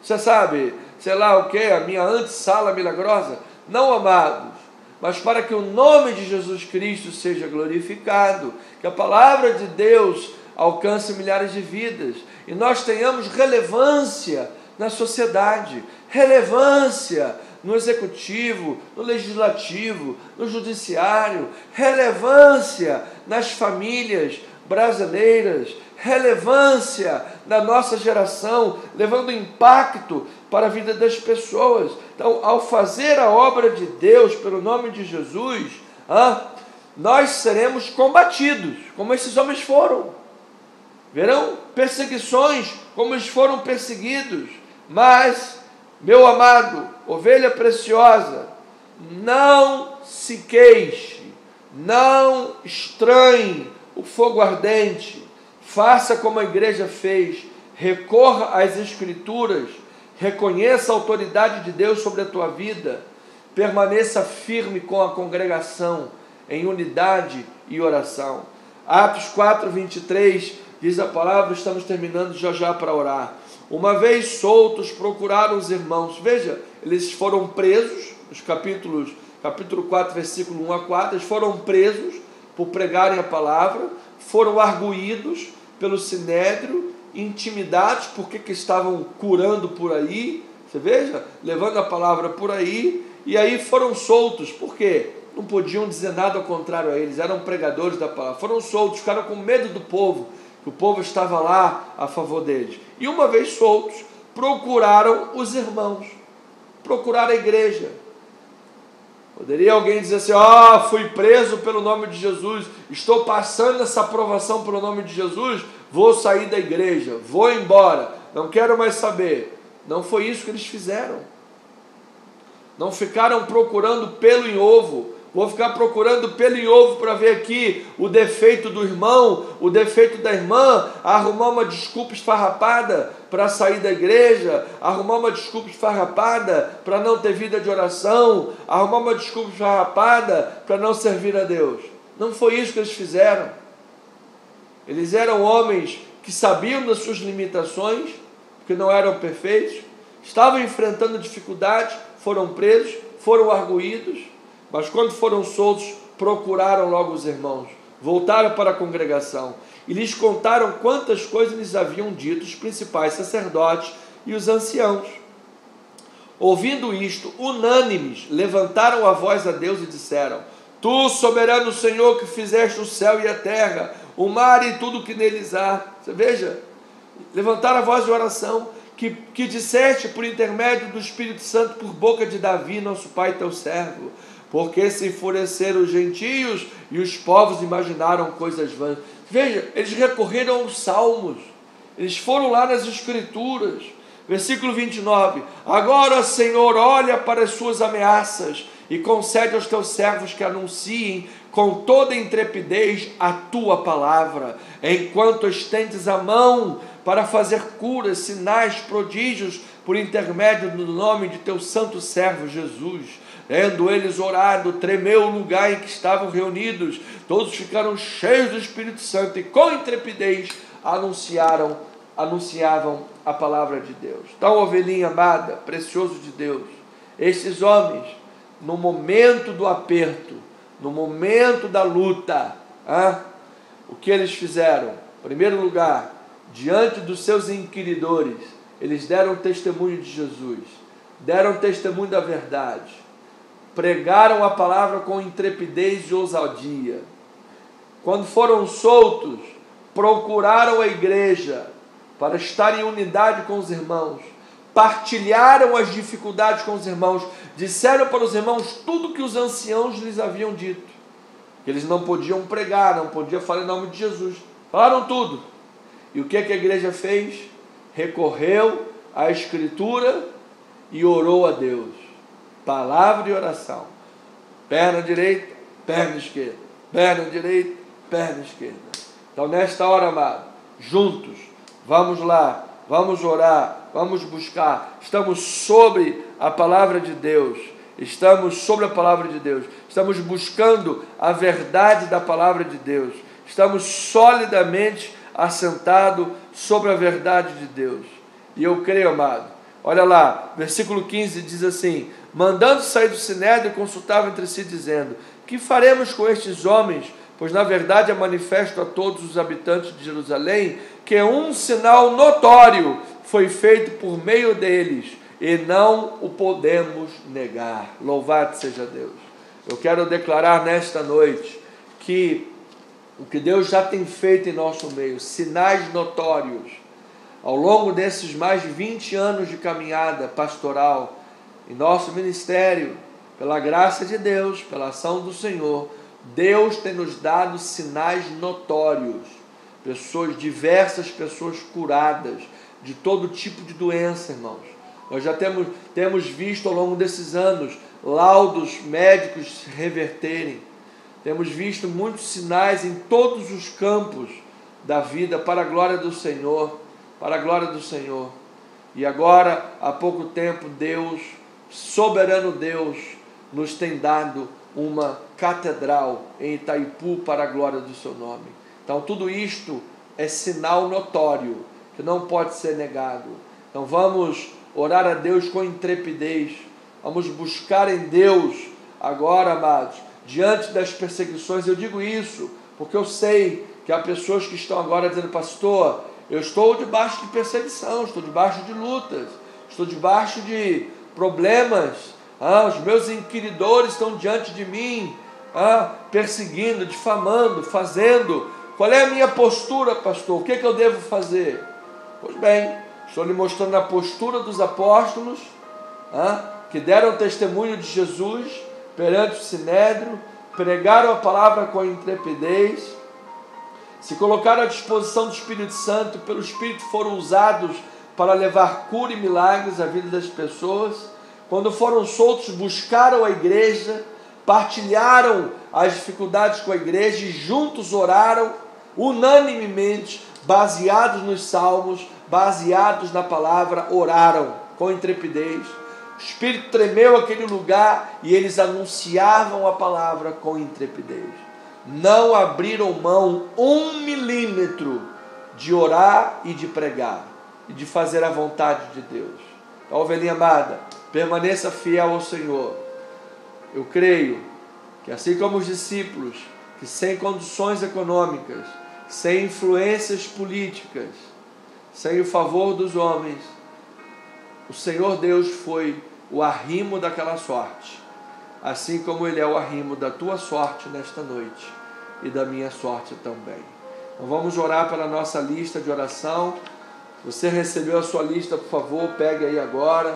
você sabe, sei lá o que, a minha antessala milagrosa? Não, amados, mas para que o nome de Jesus Cristo seja glorificado, que a palavra de Deus alcance milhares de vidas, e nós tenhamos relevância na sociedade, relevância no executivo, no legislativo, no judiciário, relevância nas famílias brasileiras, relevância na nossa geração, levando impacto para a vida das pessoas. Então, ao fazer a obra de Deus pelo nome de Jesus, nós seremos combatidos, como esses homens foram. Verão perseguições, como eles foram perseguidos. Mas, meu amado, ovelha preciosa, não se queixe, não estranhe o fogo ardente, faça como a igreja fez, recorra às Escrituras, reconheça a autoridade de Deus sobre a tua vida, permaneça firme com a congregação, em unidade e oração. Atos 4:23 diz a palavra, estamos terminando já para orar. Uma vez soltos, procuraram os irmãos. Veja, eles foram presos, nos capítulo 4, versículo 1 a 4, eles foram presos por pregarem a palavra, foram arguídos pelo sinédrio, intimidados porque que estavam curando por aí, você veja, levando a palavra por aí, e aí foram soltos. Por quê? Não podiam dizer nada ao contrário a eles, eram pregadores da palavra, foram soltos, ficaram com medo do povo, que o povo estava lá a favor deles. E uma vez soltos, procuraram os irmãos, procuraram a igreja. Poderia alguém dizer assim, fui preso pelo nome de Jesus, estou passando essa aprovação pelo nome de Jesus, vou sair da igreja, vou embora, não quero mais saber. Não foi isso que eles fizeram. Não ficaram procurando pelo em ovo. Vou ficar procurando pelo em ovo para ver aqui o defeito do irmão, o defeito da irmã, arrumar uma desculpa esfarrapada para sair da igreja, arrumar uma desculpa esfarrapada para não ter vida de oração, arrumar uma desculpa esfarrapada para não servir a Deus. Não foi isso que eles fizeram. Eles eram homens que sabiam das suas limitações, porque não eram perfeitos, estavam enfrentando dificuldades, foram presos, foram arguídos, mas quando foram soltos, procuraram logo os irmãos, voltaram para a congregação e lhes contaram quantas coisas lhes haviam dito os principais sacerdotes e os anciãos. Ouvindo isto, unânimes, levantaram a voz a Deus e disseram: Tu, soberano Senhor, que fizeste o céu e a terra, o mar e tudo que neles há. Você veja, levantaram a voz de oração, que disseste por intermédio do Espírito Santo, por boca de Davi, nosso pai, teu servo. Porque se enfureceram os gentios e os povos imaginaram coisas vãs. Veja, eles recorreram aos salmos. Eles foram lá nas Escrituras. Versículo 29. Agora, Senhor, olha para as suas ameaças e concede aos teus servos que anunciem com toda intrepidez a tua palavra, enquanto estendes a mão para fazer curas, sinais, prodígios, por intermédio do nome de teu santo servo Jesus. Tendo eles orado, tremeu o lugar em que estavam reunidos, todos ficaram cheios do Espírito Santo e com intrepidez anunciavam a palavra de Deus. Então, ovelhinha amada, precioso de Deus, estes homens, no momento do aperto, no momento da luta, o que eles fizeram? Em primeiro lugar, diante dos seus inquiridores, eles deram testemunho de Jesus, deram testemunho da verdade, pregaram a palavra com intrepidez e ousadia. Quando foram soltos, procuraram a igreja para estar em unidade com os irmãos, partilharam as dificuldades com os irmãos, disseram para os irmãos tudo que os anciãos lhes haviam dito, que eles não podiam pregar, não podiam falar em nome de Jesus, falaram tudo. E o que a igreja fez? Recorreu à Escritura e orou a Deus, palavra e oração, perna direita, perna esquerda, perna direita, perna esquerda. Então, nesta hora, amado, juntos, vamos lá, vamos orar, vamos buscar. Estamos sobre a palavra de Deus. Estamos sobre a palavra de Deus. Estamos buscando a verdade da palavra de Deus. Estamos solidamente assentados sobre a verdade de Deus. E eu creio, amado. Olha lá, versículo 15 diz assim: mandando sair do sinédrio, consultavam entre si, dizendo: que faremos com estes homens? Pois na verdade é manifesto a todos os habitantes de Jerusalém que um sinal notório foi feito por meio deles, e não o podemos negar. Louvado seja Deus. Eu quero declarar nesta noite que o que Deus já tem feito em nosso meio, sinais notórios, ao longo desses mais de 20 anos de caminhada pastoral, em nosso ministério, pela graça de Deus, pela ação do Senhor, Deus tem nos dado sinais notórios, diversas pessoas curadas de todo tipo de doença, irmãos. Nós já temos visto ao longo desses anos laudos médicos se reverterem, temos visto muitos sinais em todos os campos da vida, para a glória do Senhor, para a glória do Senhor. E agora, há pouco tempo, Deus, soberano Deus, nos tem dado uma catedral em Itaipu para a glória do seu nome. Então tudo isto é sinal notório, que não pode ser negado. Então vamos orar a Deus com intrepidez, vamos buscar em Deus agora, amados, diante das perseguições. Eu digo isso porque eu sei que há pessoas que estão agora dizendo: pastor, eu estou debaixo de perseguição, estou debaixo de lutas, estou debaixo de problemas, os meus inquiridores estão diante de mim, perseguindo, difamando, fazendo. Qual é a minha postura, pastor? O que eu devo fazer? Pois bem, estou lhe mostrando a postura dos apóstolos, que deram testemunho de Jesus perante o sinédrio, pregaram a palavra com intrepidez, se colocaram à disposição do Espírito Santo, pelo Espírito foram usados para levar cura e milagres à vida das pessoas. Quando foram soltos, buscaram a igreja, partilharam as dificuldades com a igreja e juntos oraram, unanimemente, baseados nos salmos, baseados na palavra, oraram com intrepidez. O Espírito tremeu aquele lugar e eles anunciavam a palavra com intrepidez. Não abriram mão 1 milímetro de orar e de pregar e de fazer a vontade de Deus. Então, ovelhinha amada, permaneça fiel ao Senhor. Eu creio que assim como os discípulos, que sem condições econômicas, sem influências políticas, sem o favor dos homens, o Senhor Deus foi o arrimo daquela sorte, assim como Ele é o arrimo da tua sorte nesta noite e da minha sorte também. Então vamos orar pela nossa lista de oração. Você recebeu a sua lista, por favor, pegue aí agora,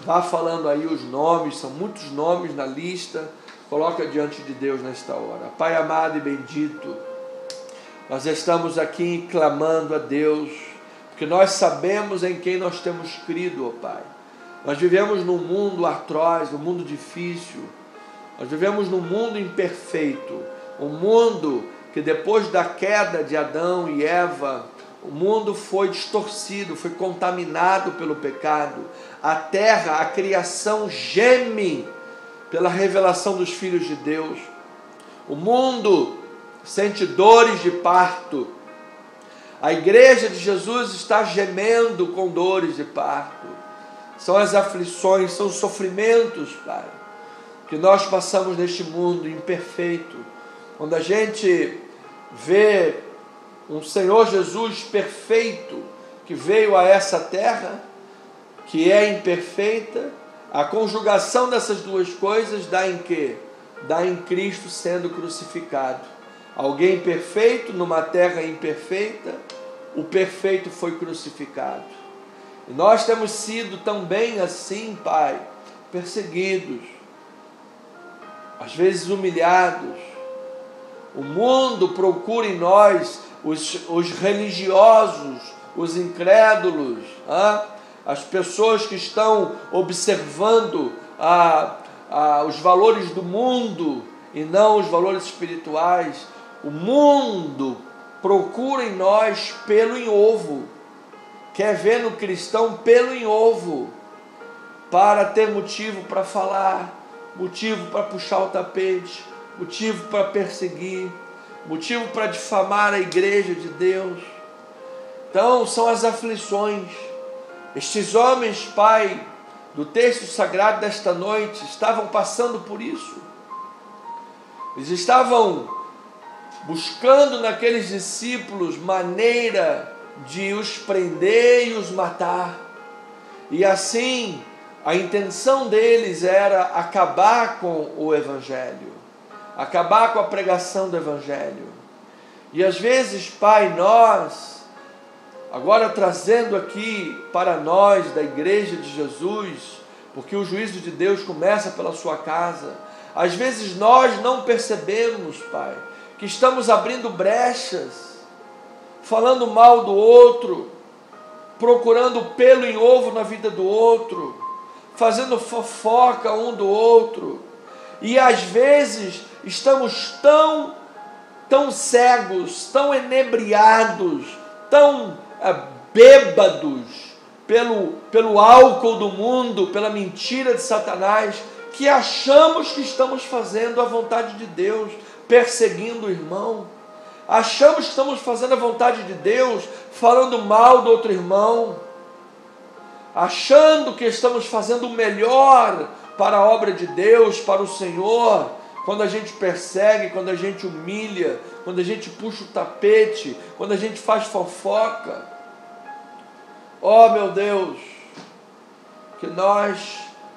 vá falando aí os nomes, são muitos nomes na lista, coloca diante de Deus nesta hora. Pai amado e bendito, nós estamos aqui clamando a Deus, porque nós sabemos em quem nós temos crido, ó Pai. Nós vivemos num mundo atroz, num mundo difícil, nós vivemos num mundo imperfeito, um mundo que depois da queda de Adão e Eva, o mundo foi distorcido, foi contaminado pelo pecado. A terra, a criação geme pela revelação dos filhos de Deus. O mundo sente dores de parto. A igreja de Jesus está gemendo com dores de parto. São as aflições, são os sofrimentos, Pai, que nós passamos neste mundo imperfeito. Quando a gente vê um Senhor Jesus perfeito que veio a essa terra, que é imperfeita, a conjugação dessas duas coisas dá em quê? Dá em Cristo sendo crucificado. Alguém perfeito numa terra imperfeita, o perfeito foi crucificado. E nós temos sido também assim, Pai, perseguidos, às vezes humilhados. O mundo procura em nós os religiosos, os incrédulos, as pessoas que estão observando os valores do mundo e não os valores espirituais. O mundo procura em nós pelo em ovo, quer ver no cristão pelo em ovo, para ter motivo para falar, motivo para puxar o tapete, motivo para perseguir, motivo para difamar a igreja de Deus. Então são as aflições. Estes homens, Pai, do texto sagrado desta noite, estavam passando por isso. Eles estavam buscando naqueles discípulos maneira de os prender e os matar. E assim, a intenção deles era acabar com o Evangelho, acabar com a pregação do Evangelho. E às vezes, Pai, nós, agora trazendo aqui para nós da igreja de Jesus, porque o juízo de Deus começa pela sua casa, às vezes nós não percebemos, Pai, que estamos abrindo brechas, falando mal do outro, procurando pelo em ovo na vida do outro, fazendo fofoca um do outro, e às vezes estamos tão cegos, tão enebriados, tão bêbados pelo álcool do mundo, pela mentira de Satanás, que achamos que estamos fazendo a vontade de Deus, perseguindo o irmão. Achamos que estamos fazendo a vontade de Deus, falando mal do outro irmão, achando que estamos fazendo o melhor para a obra de Deus, para o Senhor, quando a gente persegue, quando a gente humilha, quando a gente puxa o tapete, quando a gente faz fofoca. Oh, meu Deus, que nós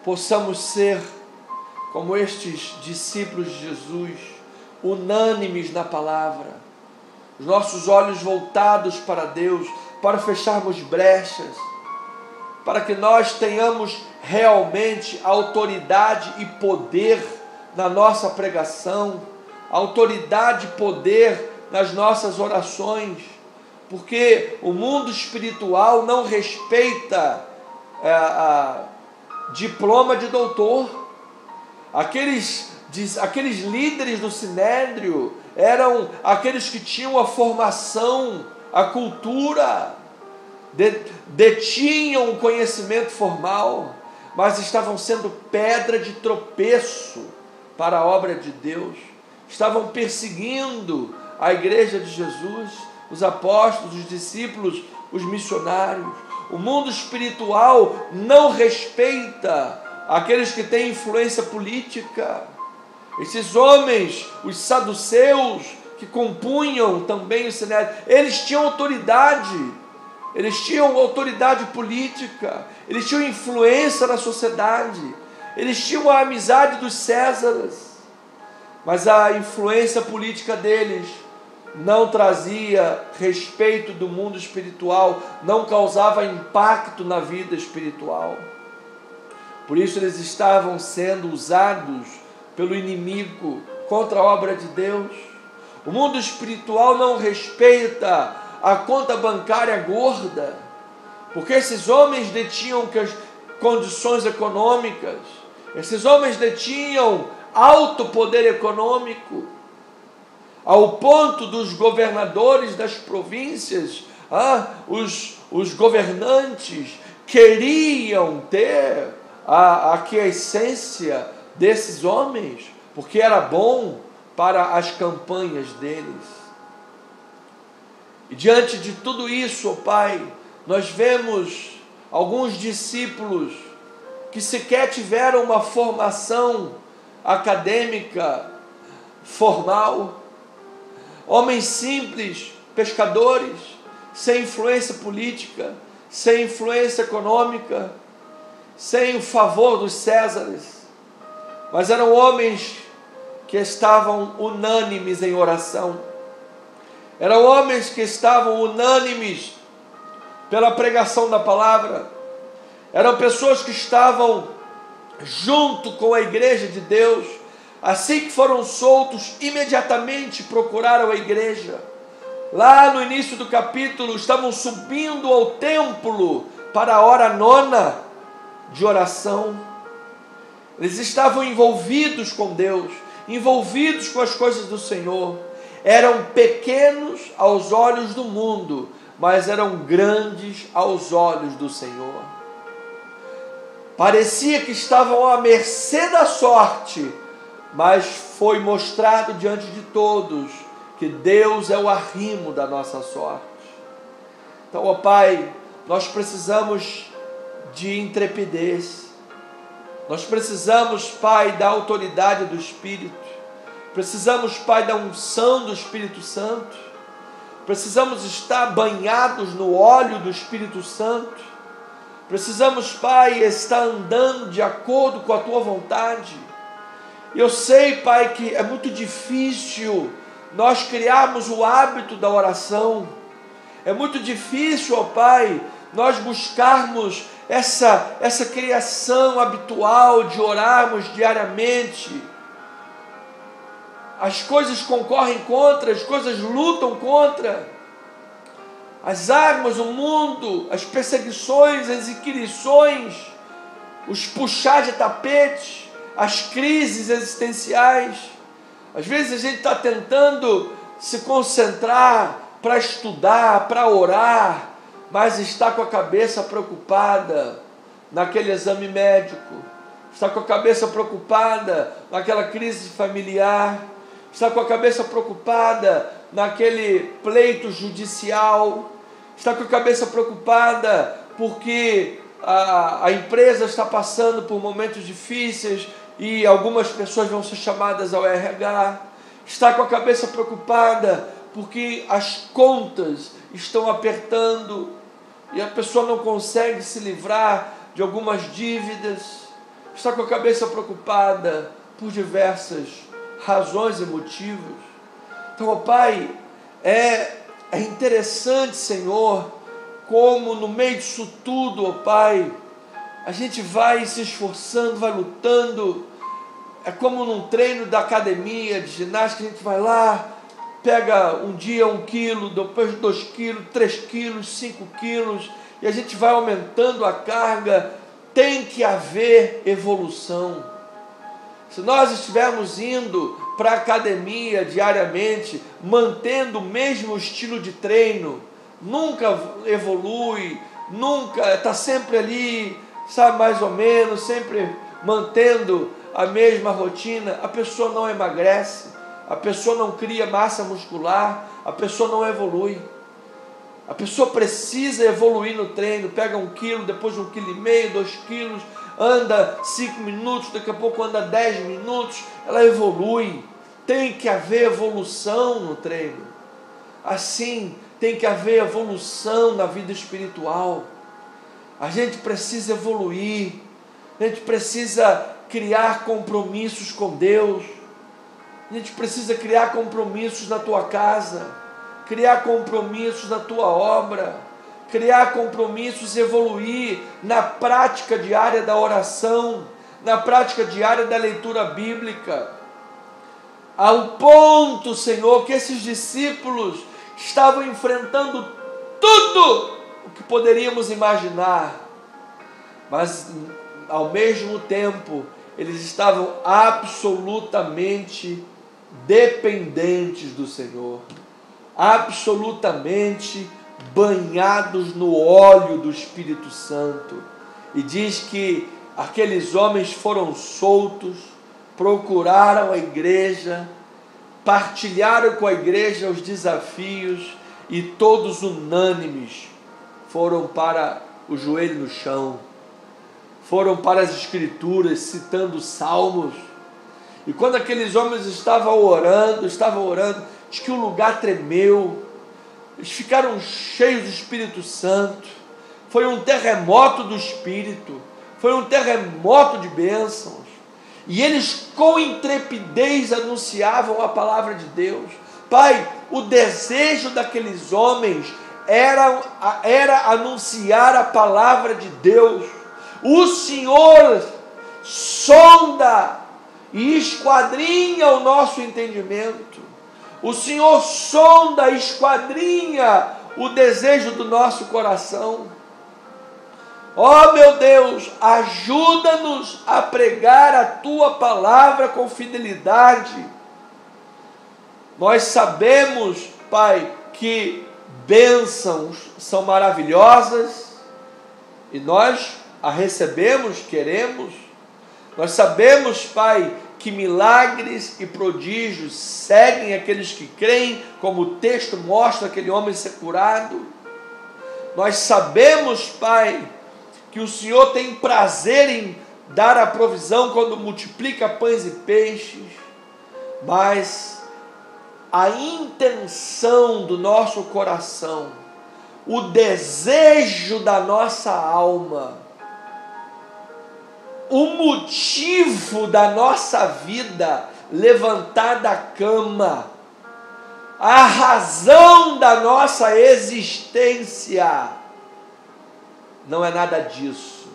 possamos ser como estes discípulos de Jesus, unânimes na palavra, os nossos olhos voltados para Deus, para fecharmos brechas, para que nós tenhamos realmente autoridade e poder na nossa pregação, autoridade e poder nas nossas orações, porque o mundo espiritual não respeita diploma de doutor. Aqueles líderes do Sinédrio eram aqueles que tinham a formação, a cultura, detinham o conhecimento formal, mas estavam sendo pedra de tropeço para a obra de Deus, estavam perseguindo a igreja de Jesus, os apóstolos, os discípulos, os missionários. O mundo espiritual não respeita aqueles que têm influência política. Esses homens, os saduceus, que compunham também o Sinédrio, eles tinham autoridade política, eles tinham influência na sociedade, eles tinham a amizade dos Césares, mas a influência política deles não trazia respeito do mundo espiritual, não causava impacto na vida espiritual. Por isso eles estavam sendo usados pelo inimigo contra a obra de Deus. O mundo espiritual não respeita a conta bancária gorda, porque esses homens detinham condições econômicas, esses homens detinham alto poder econômico, ao ponto dos governadores das províncias, os governantes queriam ter aqui a essência desses homens, porque era bom para as campanhas deles. E diante de tudo isso, ó Pai, nós vemos alguns discípulos que sequer tiveram uma formação acadêmica formal, homens simples, pescadores, sem influência política, sem influência econômica, sem o favor dos Césares, mas eram homens que estavam unânimes em oração, eram homens que estavam unânimes pela pregação da palavra, eram pessoas que estavam junto com a igreja de Deus. Assim que foram soltos, imediatamente procuraram a igreja. Lá no início do capítulo, estavam subindo ao templo para a hora 9 de oração. Eles estavam envolvidos com Deus, envolvidos com as coisas do Senhor. Eram pequenos aos olhos do mundo, mas eram grandes aos olhos do Senhor. Parecia que estavam à mercê da sorte, mas foi mostrado diante de todos que Deus é o arrimo da nossa sorte. Então, ó Pai, nós precisamos de intrepidez, nós precisamos, Pai, da autoridade do Espírito, precisamos, Pai, da unção do Espírito Santo, precisamos estar banhados no óleo do Espírito Santo, precisamos, Pai, estar andando de acordo com a Tua vontade. Eu sei, Pai, que é muito difícil nós criarmos o hábito da oração. É muito difícil, ó Pai, nós buscarmos essa criação habitual de orarmos diariamente. As coisas concorrem contra, as coisas lutam contra. As armas, o mundo, as perseguições, as inquirições, os puxar de tapete, as crises existenciais. Às vezes a gente está tentando se concentrar para estudar, para orar, mas está com a cabeça preocupada naquele exame médico, está com a cabeça preocupada naquela crise familiar, está com a cabeça preocupada naquele pleito judicial, está com a cabeça preocupada porque a empresa está passando por momentos difíceis e algumas pessoas vão ser chamadas ao RH, está com a cabeça preocupada porque as contas estão apertando e a pessoa não consegue se livrar de algumas dívidas, está com a cabeça preocupada por diversas razões e motivos. Então, ó Pai, é interessante, Senhor, como no meio disso tudo, ó Pai, a gente vai se esforçando, vai lutando. É como num treino da academia de ginástica, a gente vai lá, pega um dia 1 quilo, depois 2 quilos, 3 quilos, 5 quilos, e a gente vai aumentando a carga. Tem que haver evolução. Se nós estivermos indo para a academia diariamente, mantendo o mesmo estilo de treino, nunca evolui, nunca, está sempre ali, sabe, mais ou menos, sempre mantendo a mesma rotina, a pessoa não emagrece, a pessoa não cria massa muscular, a pessoa não evolui. A pessoa precisa evoluir no treino, pega 1 quilo, depois 1,5 kg, 2 quilos, anda 5 minutos, daqui a pouco anda 10 minutos, ela evolui. Tem que haver evolução no treino. Assim, tem que haver evolução na vida espiritual. A gente precisa evoluir, a gente precisa criar compromissos com Deus, a gente precisa criar compromissos na tua casa, criar compromissos na tua obra, criar compromissos e evoluir na prática diária da oração, na prática diária da leitura bíblica, ao ponto, Senhor, que esses discípulos estavam enfrentando tudo o que poderíamos imaginar, mas ao mesmo tempo eles estavam absolutamente dependentes do Senhor, absolutamente banhados no óleo do Espírito Santo. E diz que aqueles homens foram soltos, procuraram a igreja, partilharam com a igreja os desafios, e todos unânimes foram para o joelho no chão, foram para as Escrituras, citando salmos. E quando aqueles homens estavam orando, diz que o lugar tremeu, eles ficaram cheios do Espírito Santo. Foi um terremoto do Espírito, foi um terremoto de bênçãos. E eles com intrepidez anunciavam a palavra de Deus. Pai, o desejo daqueles homens era anunciar a palavra de Deus. O Senhor sonda e esquadrinha o nosso entendimento. O Senhor sonda e esquadrinha o desejo do nosso coração. Ó meu Deus, ajuda-nos a pregar a Tua palavra com fidelidade. Nós sabemos, Pai, que bênçãos são maravilhosas e nós a recebemos, queremos. Nós sabemos, Pai, que milagres e prodígios seguem aqueles que creem, como o texto mostra aquele homem ser curado. Nós sabemos, Pai, que o Senhor tem prazer em dar a provisão quando multiplica pães e peixes, mas a intenção do nosso coração, o desejo da nossa alma, o motivo da nossa vida levantar da cama, a razão da nossa existência, não é nada disso.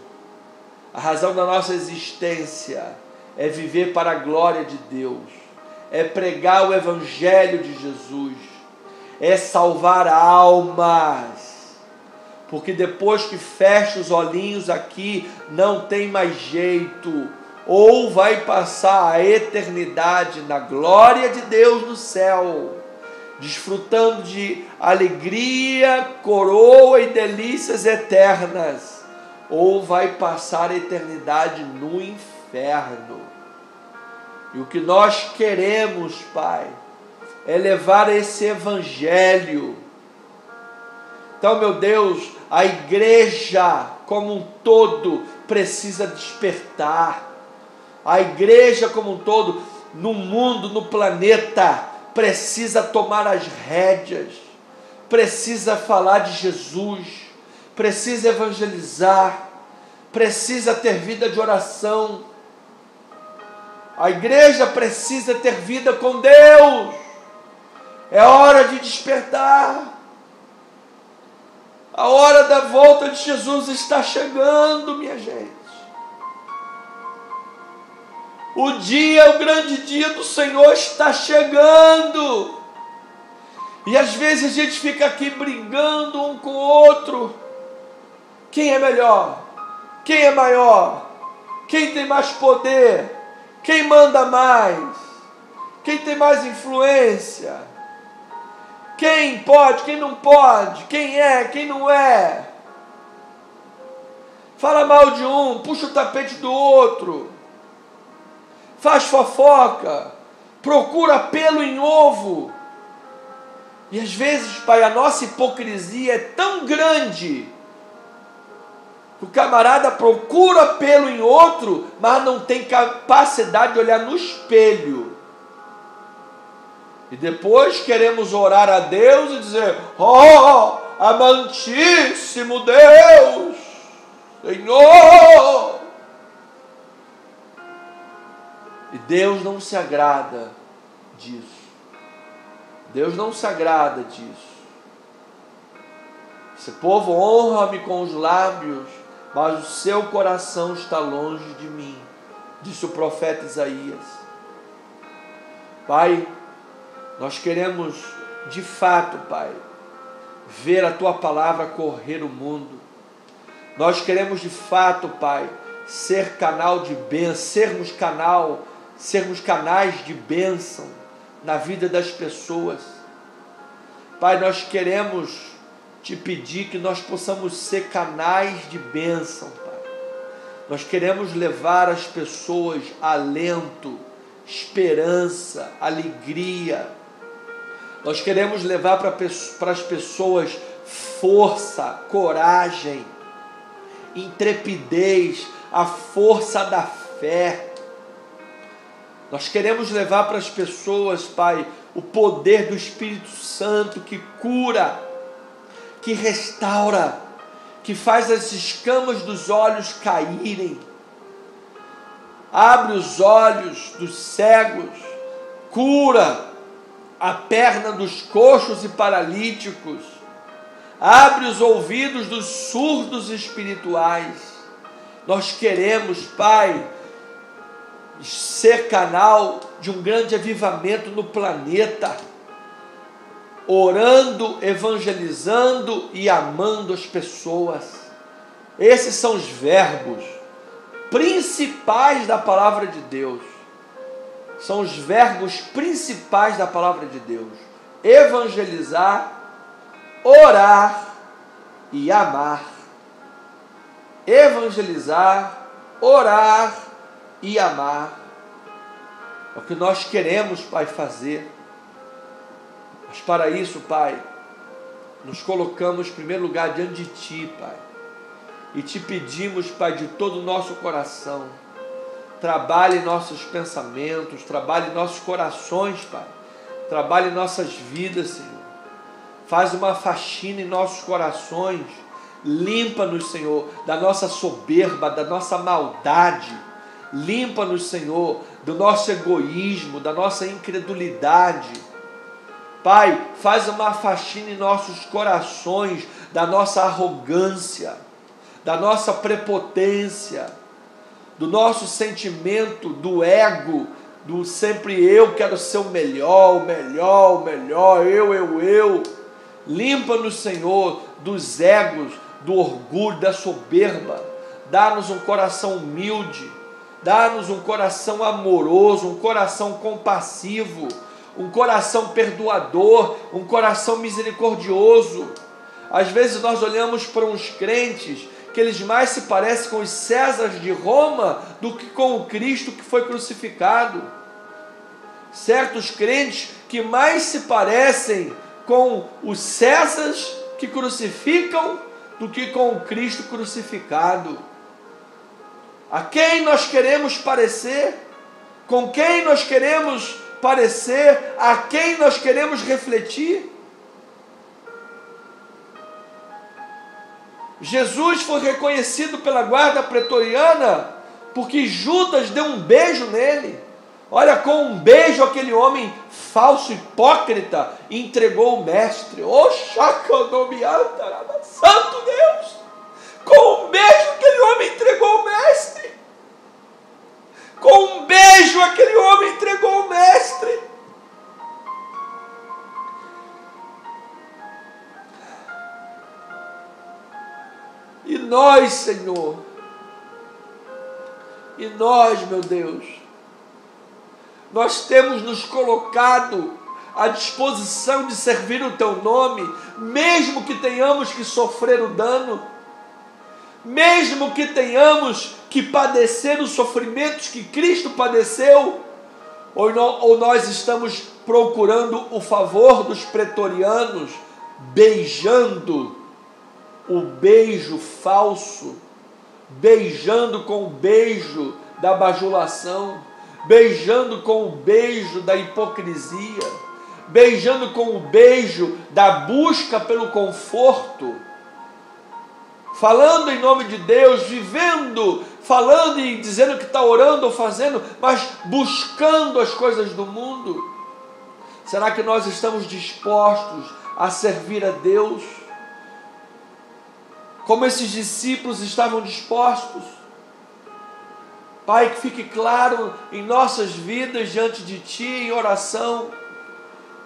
A razão da nossa existência é viver para a glória de Deus, é pregar o Evangelho de Jesus, é salvar almas, porque depois que fecha os olhinhos aqui, não tem mais jeito, ou vai passar a eternidade na glória de Deus no céu, desfrutando de alegria, coroa e delícias eternas, ou vai passar a eternidade no inferno. E o que nós queremos, Pai, é levar esse Evangelho. Então, meu Deus, a igreja como um todo precisa despertar. A igreja como um todo, no mundo, no planeta, precisa tomar as rédeas, precisa falar de Jesus, precisa evangelizar, precisa ter vida de oração. A igreja precisa ter vida com Deus. É hora de despertar. A hora da volta de Jesus está chegando, minha gente. O grande dia do Senhor está chegando. E às vezes a gente fica aqui brigando um com o outro. Quem é melhor? Quem é maior? Quem tem mais poder? Quem manda mais? Quem tem mais influência? Quem pode? Quem não pode? Quem é? Quem não é? Fala mal de um, puxa o tapete do outro. Faz fofoca, procura pelo em ovo. E às vezes, Pai, a nossa hipocrisia é tão grande que o camarada procura pelo em outro, mas não tem capacidade de olhar no espelho. E depois queremos orar a Deus e dizer: ó, amantíssimo Deus, Senhor. E Deus não se agrada disso. Deus não se agrada disso. Esse povo honra-me com os lábios, mas o seu coração está longe de mim, disse o profeta Isaías. Pai, nós queremos de fato, Pai, ver a Tua palavra correr o mundo. Nós queremos de fato, Pai, ser canal de bênção, sermos canais de bênção na vida das pessoas. Pai, nós queremos Te pedir que nós possamos ser canais de bênção, Pai. Nós queremos levar às pessoas alento, esperança, alegria. Nós queremos levar para as pessoas força, coragem, intrepidez, a força da fé. Nós queremos levar para as pessoas, Pai, o poder do Espírito Santo que cura, que restaura, que faz as escamas dos olhos caírem, abre os olhos dos cegos, cura a perna dos coxos e paralíticos, abre os ouvidos dos surdos espirituais. Nós queremos, Pai, ser canal de um grande avivamento no planeta, orando, evangelizando e amando as pessoas. Esses são os verbos principais da palavra de Deus. São os verbos principais da palavra de Deus: evangelizar, orar e amar. Evangelizar, orar e amar. É o que nós queremos, Pai, fazer. Mas para isso, Pai, nos colocamos em primeiro lugar diante de Ti, Pai, e Te pedimos, Pai, de todo o nosso coração, trabalhe em nossos pensamentos, trabalhe em nossos corações, Pai, trabalhe em nossas vidas, Senhor. Faz uma faxina em nossos corações, limpa-nos, Senhor, da nossa soberba, da nossa maldade, limpa-nos, Senhor, do nosso egoísmo, da nossa incredulidade. Pai, faz uma faxina em nossos corações, da nossa arrogância, da nossa prepotência, do nosso sentimento do ego, do sempre eu quero ser o melhor, eu. Limpa-nos, Senhor, dos egos, do orgulho, da soberba. Dá-nos um coração humilde, dá-nos um coração amoroso, um coração compassivo, um coração perdoador, um coração misericordioso. Às vezes nós olhamos para uns crentes que eles mais se parecem com os Césares de Roma do que com o Cristo que foi crucificado. Certos crentes que mais se parecem com os Césares que crucificam do que com o Cristo crucificado. A quem nós queremos parecer? Com quem nós queremos parecer? A quem nós queremos refletir? Jesus foi reconhecido pela guarda pretoriana porque Judas deu um beijo nele. Olha, com um beijo aquele homem falso, hipócrita, entregou o mestre. Santo Deus! Com um beijo aquele homem entregou o mestre. Com um beijo aquele homem entregou o mestre. E nós, Senhor, e nós, meu Deus, nós temos nos colocado à disposição de servir o Teu nome, mesmo que tenhamos que sofrer o dano, mesmo que tenhamos que padecer os sofrimentos que Cristo padeceu, ou nós estamos procurando o favor dos pretorianos, beijando o beijo falso, beijando com o beijo da bajulação, beijando com o beijo da hipocrisia, beijando com o beijo da busca pelo conforto, falando em nome de Deus, vivendo, falando e dizendo que está orando ou fazendo, mas buscando as coisas do mundo. Será que nós estamos dispostos a servir a Deus como esses discípulos estavam dispostos? Pai, que fique claro em nossas vidas diante de Ti, em oração,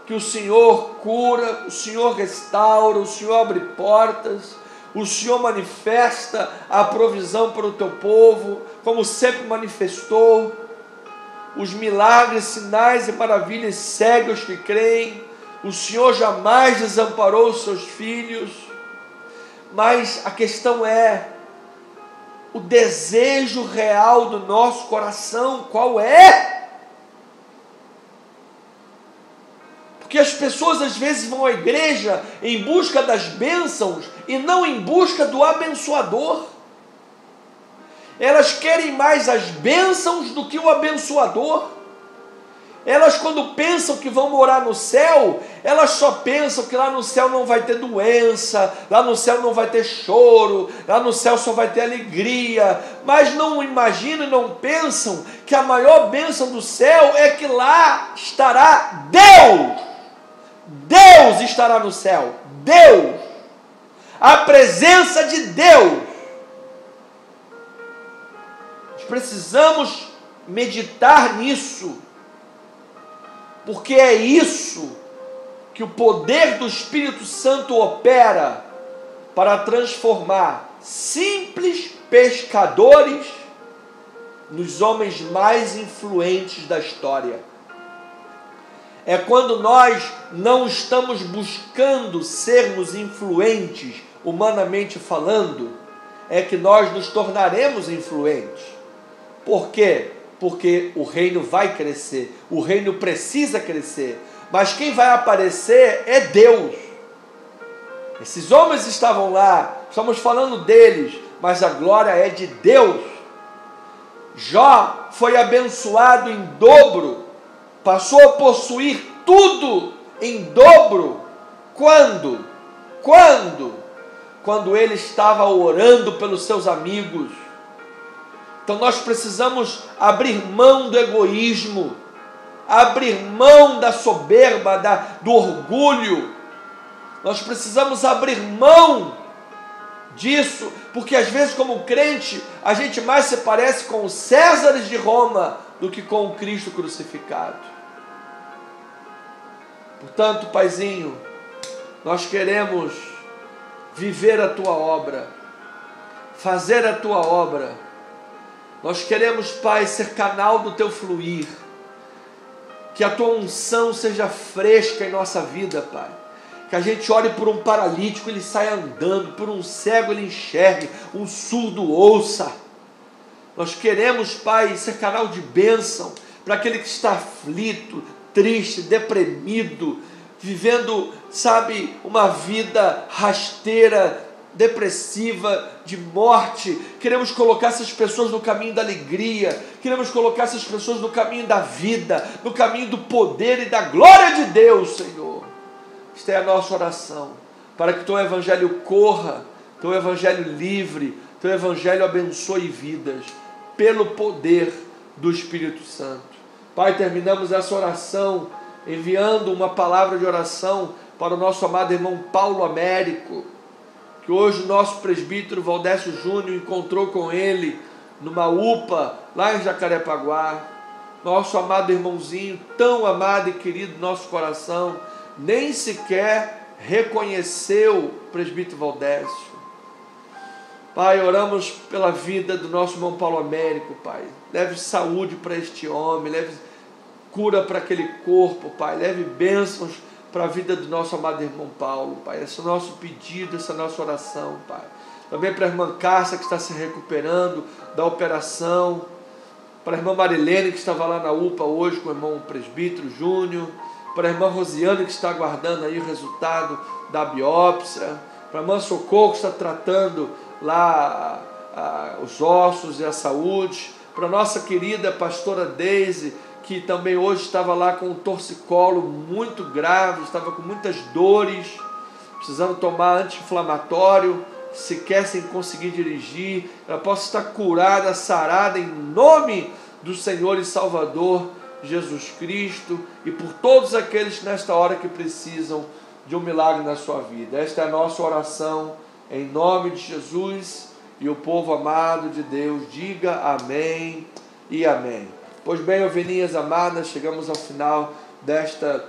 que o Senhor cura, o Senhor restaura, o Senhor abre portas, o Senhor manifesta a provisão para o teu povo, como sempre manifestou. Os milagres, sinais e maravilhas seguem os que creem. O Senhor jamais desamparou os seus filhos. Mas a questão é o desejo real do nosso coração, qual é? Porque as pessoas às vezes vão à igreja em busca das bênçãos e não em busca do abençoador. Elas querem mais as bênçãos do que o abençoador. Elas, quando pensam que vão morar no céu, elas só pensam que lá no céu não vai ter doença, lá no céu não vai ter choro, lá no céu só vai ter alegria, mas não imaginam e não pensam que a maior bênção do céu é que lá estará Deus. Deus estará no céu, Deus, a presença de Deus. Precisamos meditar nisso, porque é isso que o poder do Espírito Santo opera para transformar simples pescadores nos homens mais influentes da história. É quando nós não estamos buscando sermos influentes, humanamente falando, é que nós nos tornaremos influentes. Por quê? Porque o reino vai crescer, o reino precisa crescer, mas quem vai aparecer é Deus. Esses homens estavam lá, estamos falando deles, mas a glória é de Deus. Jó foi abençoado em dobro, passou a possuir tudo em dobro. Quando? Quando ele estava orando pelos seus amigos. Então nós precisamos abrir mão do egoísmo, abrir mão da soberba, do orgulho. Nós precisamos abrir mão disso, porque às vezes como crente, a gente mais se parece com os Césares de Roma do que com o Cristo crucificado. Portanto, Paizinho, nós queremos viver a Tua obra, fazer a Tua obra. Nós queremos, Pai, ser canal do Teu fluir. Que a Tua unção seja fresca em nossa vida, Pai. Que a gente ore por um paralítico, ele saia andando, por um cego ele enxergue, um surdo ouça. Nós queremos, Pai, ser canal de bênção para aquele que está aflito, triste, deprimido, vivendo, sabe, uma vida rasteira, depressiva, de morte. Queremos colocar essas pessoas no caminho da alegria, queremos colocar essas pessoas no caminho da vida, no caminho do poder e da glória de Deus, Senhor. Esta é a nossa oração, para que Teu Evangelho corra, Teu Evangelho livre, Teu Evangelho abençoe vidas, pelo poder do Espírito Santo. Pai, terminamos essa oração enviando uma palavra de oração para o nosso amado irmão Paulo Américo, que hoje o nosso presbítero Valdécio Júnior encontrou com ele numa UPA lá em Jacarepaguá. Nosso amado irmãozinho, tão amado e querido do nosso coração, nem sequer reconheceu o presbítero Valdécio. Pai, oramos pela vida do nosso irmão Paulo Américo, Pai. Leve saúde para este homem, leve cura para aquele corpo, Pai. Leve bênçãos para a vida do nosso amado irmão Paulo, Pai. Esse é o nosso pedido, essa é a nossa oração, Pai. Também para a irmã Cássia, que está se recuperando da operação. Para a irmã Marilene, que estava lá na UPA hoje com o irmão presbítero Júnior. Para a irmã Rosiane, que está aguardando aí o resultado da biópsia. Para a irmã Socorro, que está tratando lá os ossos e a saúde. Para a nossa querida pastora Deise, que também hoje estava lá com um torcicolo muito grave, estava com muitas dores, precisando tomar anti-inflamatório, sequer sem conseguir dirigir. Ela possa estar curada, sarada, em nome do Senhor e Salvador Jesus Cristo, e por todos aqueles nesta hora que precisam de um milagre na sua vida. Esta é a nossa oração, em nome de Jesus, e o povo amado de Deus diga amém e amém. Pois bem, ovelhinhas amadas, chegamos ao final desta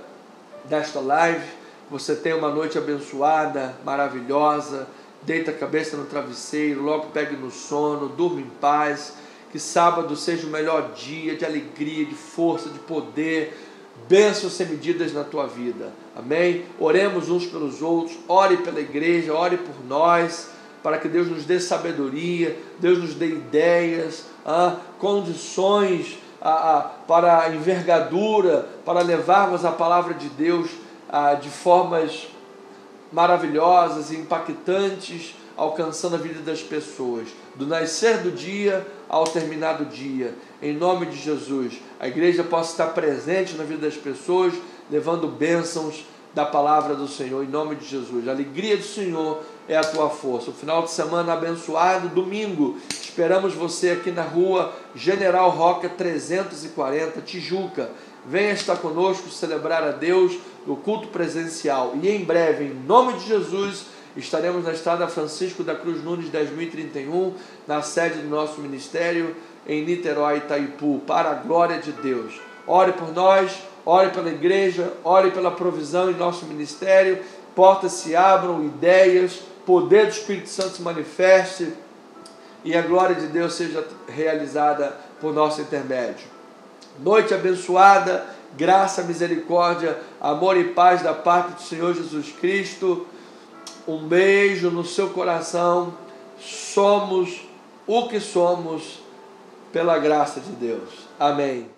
desta live. Você tenha uma noite abençoada, maravilhosa. Deita a cabeça no travesseiro, logo pegue no sono, durma em paz. Que sábado seja o melhor dia de alegria, de força, de poder, bênçãos sem medidas na tua vida. Amém? Oremos uns pelos outros, ore pela igreja, ore por nós, para que Deus nos dê sabedoria, Deus nos dê ideias, condições para a envergadura, para levarmos a palavra de Deus de formas maravilhosas e impactantes, alcançando a vida das pessoas, do nascer do dia ao terminar do dia. Em nome de Jesus, a igreja possa estar presente na vida das pessoas, levando bênçãos da palavra do Senhor, em nome de Jesus. A alegria do Senhor é a tua força. O final de semana abençoado, domingo, esperamos você aqui na rua General Roca 340, Tijuca. Venha estar conosco, celebrar a Deus no culto presencial. E em breve, em nome de Jesus, estaremos na Estrada Francisco da Cruz Nunes 10.031, na sede do nosso ministério em Niterói, Itaipu, para a glória de Deus. Ore por nós, ore pela igreja, ore pela provisão em nosso ministério, portas se abram, ideias, poder do Espírito Santo se manifeste e a glória de Deus seja realizada por nosso intermédio. Noite abençoada, graça, misericórdia, amor e paz da parte do Senhor Jesus Cristo. Um beijo no seu coração. Somos o que somos pela graça de Deus. Amém.